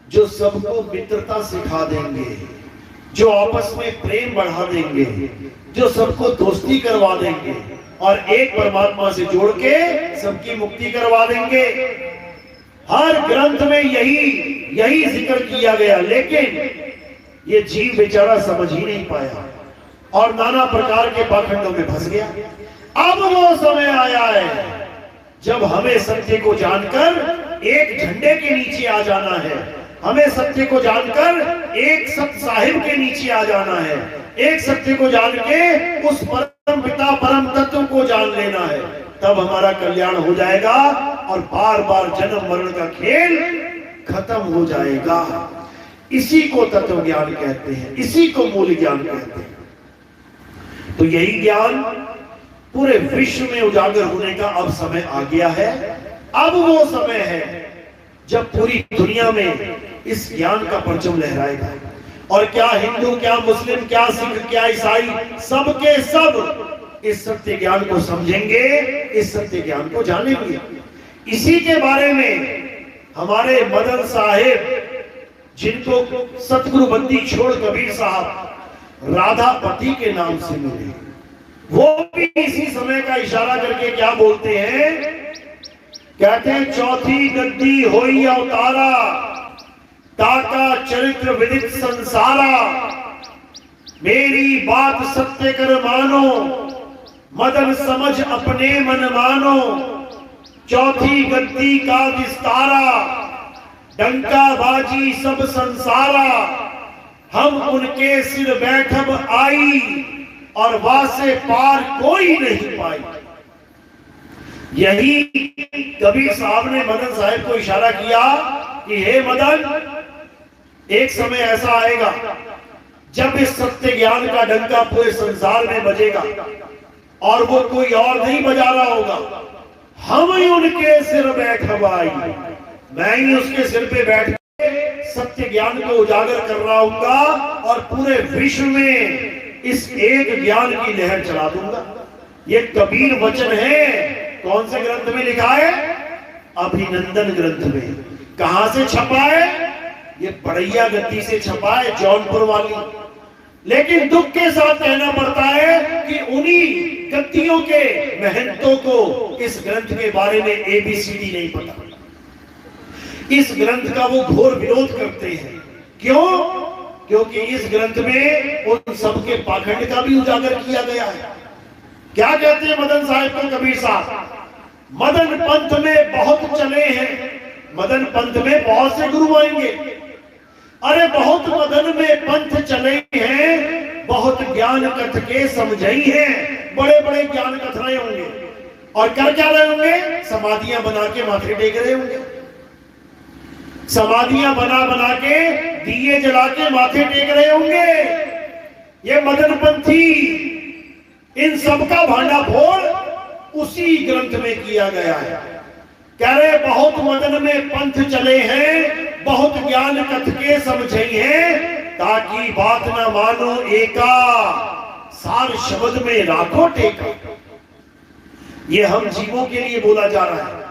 जो सबको मित्रता सिखा देंगे, जो आपस में प्रेम बढ़ा देंगे, जो सबको दोस्ती करवा देंगे और एक परमात्मा से जोड़ के सबकी मुक्ति करवा देंगे। हर ग्रंथ में यही जिक्र किया गया, लेकिन ये जीव बेचारा समझ ही नहीं पाया और नाना प्रकार के पाखंडों में फंस गया। अब वो समय आया है जब हमें सत्य को जानकर एक झंडे के नीचे आ जाना है, हमें सत्य को जानकर एक सत्य साहिब के नीचे आ जाना है, एक सत्य को जान के उस परम पिता परम तत्व को जान लेना है, तब हमारा कल्याण हो जाएगा और बार बार जन्म मरण का खेल खत्म हो जाएगा। इसी को तत्व ज्ञान कहते हैं, इसी को मूल ज्ञान कहते हैं। तो यही ज्ञान पूरे विश्व में उजागर होने का अब समय आ गया है। अब वो समय है जब पूरी दुनिया में इस ज्ञान का परचम लहराएगा और क्या हिंदू, क्या मुस्लिम, क्या सिख, क्या ईसाई, सबके सब इस सत्य ज्ञान को समझेंगे, इस सत्य ज्ञान को जानेंगे। इसी के बारे में हमारे मदन साहेब, जिनको सतगुरु बंदी छोड़ कबीर साहब राधापति के नाम से मिले, वो भी इसी समय का इशारा करके क्या बोलते हैं, कहते हैं चौथी गद्दी होई अवतारा, ताका चरित्र विदित संसारा, मेरी बात सत्य कर मानो, मदन समझ अपने मन मानो, चौथी गद्दी का विस्तारा, डंका बाजी सब संसारा, हम उनके सिर बैठब आई और वासे पार कोई नहीं पाई। यही कबीर साहब ने मदन साहब को इशारा किया कि हे मदन, एक समय ऐसा आएगा जब इस सत्य ज्ञान का डंका पूरे संसार में बजेगा और वो कोई और नहीं बजा रहा होगा, हम ही उनके सिर बैठवाई, मैं ही उसके सिर पे बैठ के सत्य ज्ञान को उजागर कर रहा हूंगा और पूरे विश्व में इस एक ज्ञान की लहर चला दूंगा। ये कबीर वचन है। कौन से ग्रंथ में लिखा है? अभिनंदन ग्रंथ में। कहां से छपा है? ये बड़ैया गद्दी से छपा है, जौनपुर वाली। लेकिन दुख के साथ कहना पड़ता है कि उन्हीं गद्दियों के महंतों को इस ग्रंथ के बारे में ABCD नहीं पता। इस ग्रंथ का वो घोर विरोध करते हैं। क्यों? क्योंकि इस ग्रंथ में उन सबके पाखंड का भी उजागर किया गया है। क्या कहते हैं मदन साहब को कबीर साहब? मदन पंथ में बहुत चले हैं, मदन पंथ में बहुत से गुरु आएंगे। अरे बहुत मदन में पंथ चले हैं, बहुत ज्ञान कथ के समझाई हैं। बड़े बड़े ज्ञान कथाएं होंगे और कर क्या रहे होंगे? समाधियां बना के माथे टेक रहे होंगे, समाधियां बना बना के दिए जला के माथे टेक रहे होंगे। ये मदन पंथी, इन सबका भांडाफोड़ उसी ग्रंथ में किया गया है। कह रहे बहुत मदन में पंथ चले हैं, बहुत ज्ञान कथ के समझे हैं, ताकि बात ना मानो एका, सार शब्द में राखो टेका। ये हम जीवों के लिए बोला जा रहा है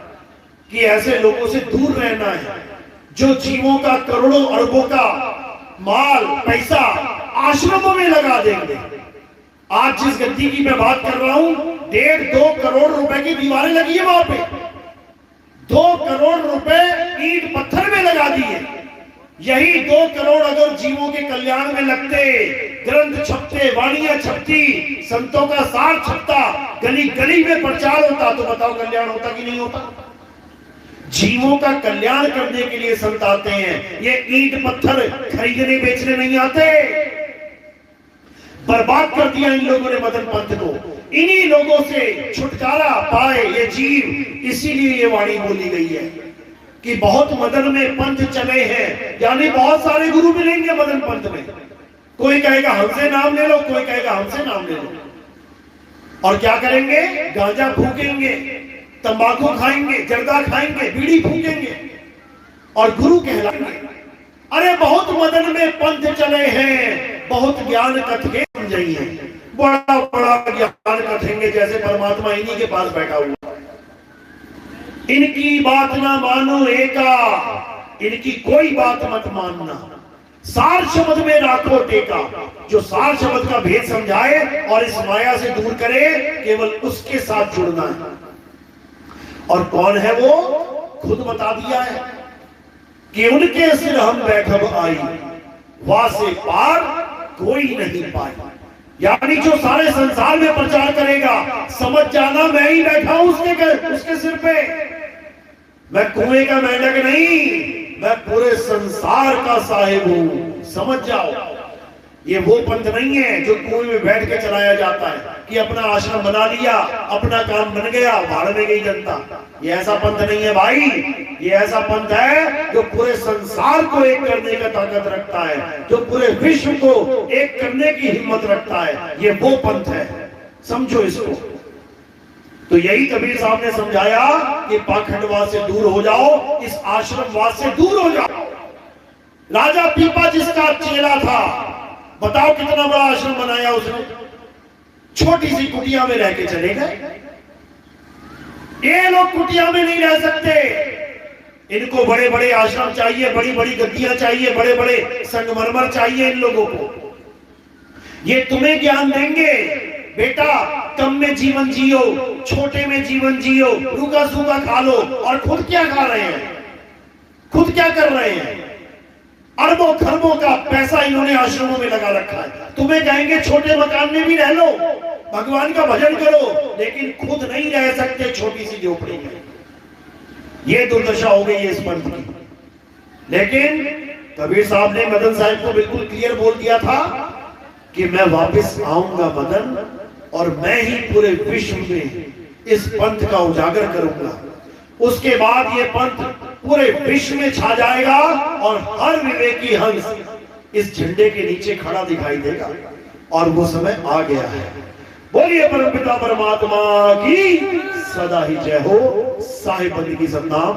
कि ऐसे लोगों से दूर रहना है जो जीवों का करोड़ों अरबों का माल पैसा आश्रमों में लगा देंगे। आज जिस गद्दी की मैं बात कर रहा हूं, 1.5-2 करोड़ रुपए की दीवारें लगी है वहां पे, 2 करोड़ रुपए ईंट पत्थर में लगा दिए। यही 2 करोड़ अगर जीवों के कल्याण में लगते, ग्रंथ छपते, वाणियां छपती, संतों का सार छपता, गली गली में प्रचार होता, तो बताओ कल्याण होता कि नहीं होता? जीवों का कल्याण करने के लिए संत आते हैं, ये ईंट पत्थर खरीदने बेचने नहीं आते। बर्बाद कर दिया इन लोगों ने मदन पंथ को। इन्हीं लोगों से छुटकारा पाए ये जीव, इसीलिए ये वाणी बोली गई है कि बहुत मदन में पंथ चले हैं, यानी बहुत सारे गुरु मिलेंगे मदन पंथ में। कोई कहेगा हमसे नाम ले लो, कोई कहेगा हमसे नाम ले लो, और क्या करेंगे? गांजा फूकेंगे, तंबाकू खाएंगे, जर्दा खाएंगे, बीड़ी फूकेंगे और गुरु कहलाएंगे। अरे बहुत मदन में पंथ चले हैं, बहुत ज्ञान कथे समझाई है। बड़ा बड़ा ज्ञान कथेंगे जैसे परमात्मा इन्हीं के पास बैठा हुआ। इनकी बात ना मानो एका, इनकी कोई बात मत मानना, सार शब्द में राखो टेका। जो सार शब्द का भेद समझाए और इस माया से दूर करे, केवल उसके साथ जुड़ना है। और कौन है वो? खुद बता दिया है कि उनके सिर हम बैठब आई, वहां से पार कोई नहीं पाए। यानी जो सारे संसार में प्रचार करेगा, समझ जाना मैं ही बैठा हूं उसके सिर पे। मैं कुएं का मेंढक नहीं, मैं पूरे संसार का साहिब हूं, समझ जाओ। ये वो पंथ नहीं है जो कुएं में बैठ के चलाया जाता है कि अपना आश्रम बना लिया, अपना काम बन गया, भाड़ में गई जनता। ये ऐसा पंथ नहीं है भाई। ये ऐसा पंथ है जो पूरे संसार को एक करने का ताकत रखता है, जो पूरे विश्व को एक करने की हिम्मत रखता है। ये वो पंथ है, समझो इसको। तो यही कबीर साहब ने समझाया कि पाखंडवाद से दूर हो जाओ, इस आश्रमवाद से दूर हो जाओ। राजा पीपा जिसका चेला था, बताओ कितना बड़ा आश्रम बनाया उसने, छोटी सी कुटिया में रह के चले गए। ये लोग कुटिया में नहीं रह सकते, इनको बड़े बड़े आश्रम चाहिए, बड़ी बड़ी गद्दियां चाहिए, बड़े बड़े संगमरमर चाहिए इन लोगों को। ये तुम्हें ज्ञान देंगे, बेटा कम में जीवन जियो, छोटे में जीवन जियो, रूखा सूखा खा लो। और खुद क्या खा रहे हैं? खुद क्या कर रहे हैं? अरबों खरबों का पैसा इन्होंने आश्रमों में लगा रखा है। तुम्हें कहेंगे छोटे मकान में भी रह लो, भगवान का भजन करो, लेकिन खुद नहीं रह सकते छोटी सी झोपड़ी में। ये दुर्दशा हो गई है इस पंथ की। लेकिन कबीर साहब ने मदन साहब को बिल्कुल क्लियर बोल दिया था कि मैं वापस आऊंगा मदन, और मैं ही पूरे विश्व में इस पंथ का उजागर करूंगा। उसके बाद ये पंथ पूरे विश्व में छा जाएगा और हर विवेकी हंस इस झंडे के नीचे खड़ा दिखाई देगा। और वो समय आ गया है। बोलिए परमपिता परमात्मा की सदा ही जय हो। साहिब बंदी की सतनाम।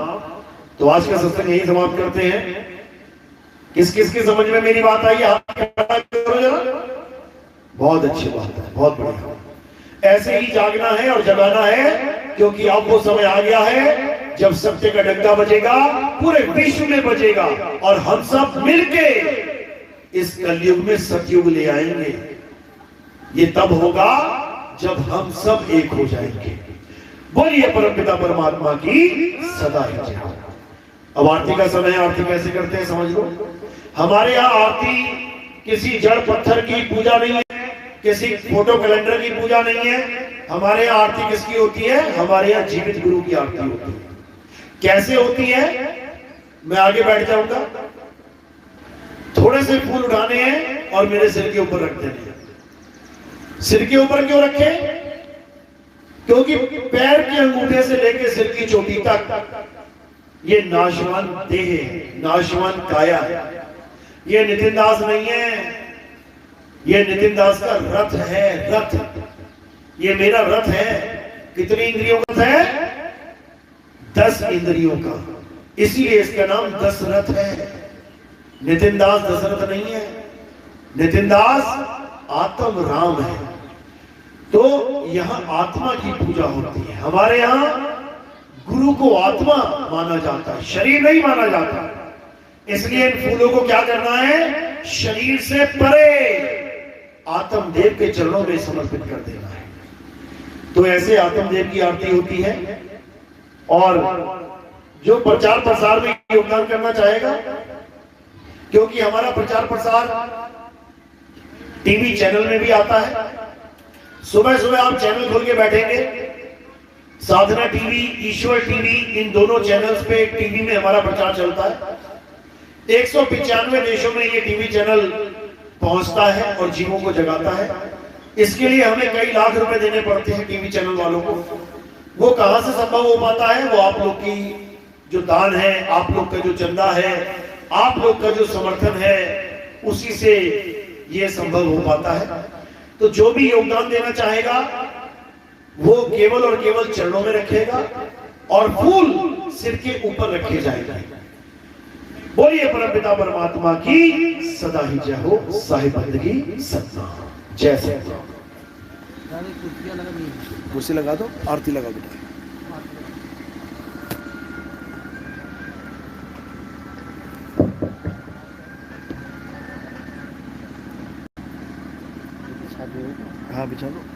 तो आज का सत्संग यही समाप्त करते हैं। किस किस की समझ में मेरी बात आई? हाथ खड़ा करो जरा। बहुत अच्छी बात है, बहुत बढ़िया। ऐसे ही जागना है और जगाना है, क्योंकि अब वो समय आ गया है जब सत्य का डंका बजेगा पूरे विश्व में बजेगा और हम सब मिलके इस कलयुग में सतयुग ले आएंगे। ये तब होगा जब हम सब एक हो जाएंगे। बोलिए परमपिता परमात्मा की सदा ही जय हो। अब आरती का समय है। आरती कैसे करते हैं समझ लो। हमारे यहाँ आरती किसी जड़ पत्थर की पूजा नहीं है, किसी फोटो कैलेंडर की पूजा नहीं है। हमारे यहाँ आरती किसकी होती है? हमारे यहाँ जीवित गुरु की आरती होती है। कैसे होती है? मैं आगे बैठ जाऊंगा, थोड़े से फूल उठाने हैं और मेरे सिर के ऊपर रख देने हैं। सिर के ऊपर क्यों रखे? क्योंकि पैर के अंगूठे से लेकर सिर की चोटी तक ये नाशवान देह है, नाशवान काया है। ये नितिन दास नहीं है, ये नितिन दास का रथ है। रथ, ये मेरा रथ है। कितनी इंद्रियों का है? 10 इंद्रियों का, इसीलिए इसका नाम दशरथ है। नितिन दास दशरथ नहीं है, नितिन दास आत्म राम है। तो यहां आत्मा की पूजा होती है। हमारे यहां गुरु को आत्मा माना जाता है, शरीर नहीं माना जाता। इसलिए इन फूलों को क्या करना है? शरीर से परे आत्मदेव के चरणों में समर्पित कर देना है। तो ऐसे आत्मदेव की आरती होती है। और जो प्रचार प्रसार में योगदान करना चाहेगा, क्योंकि हमारा प्रचार प्रसार टीवी चैनल में भी आता है। सुबह सुबह आप चैनल खोल के बैठेंगे, साधना टीवी, ईश्वर टीवी, इन दोनों चैनल्स पे टीवी में हमारा प्रचार चलता है। 195 देशों में ये टीवी चैनल पहुंचता है और जीवों को जगाता है। इसके लिए हमें कई लाख रुपए देने पड़ते हैं टीवी चैनल वालों को। वो कहां से संभव हो पाता है? वो आप लोग की जो दान है, आप लोग का जो चंदा है, आप लोग का जो समर्थन है, उसी से ये संभव हो पाता है। तो जो भी योगदान देना चाहेगा वो केवल और केवल चरणों में रखेगा और फूल सिर के ऊपर रखे जाएगा। बोलिए परमपिता परमात्मा की सदा ही जय हो। साहिब बंदगी सतनाम। जय सतनाम। कुर्सी लगा दो, आरती लगा दो। हाँ बिछा दो।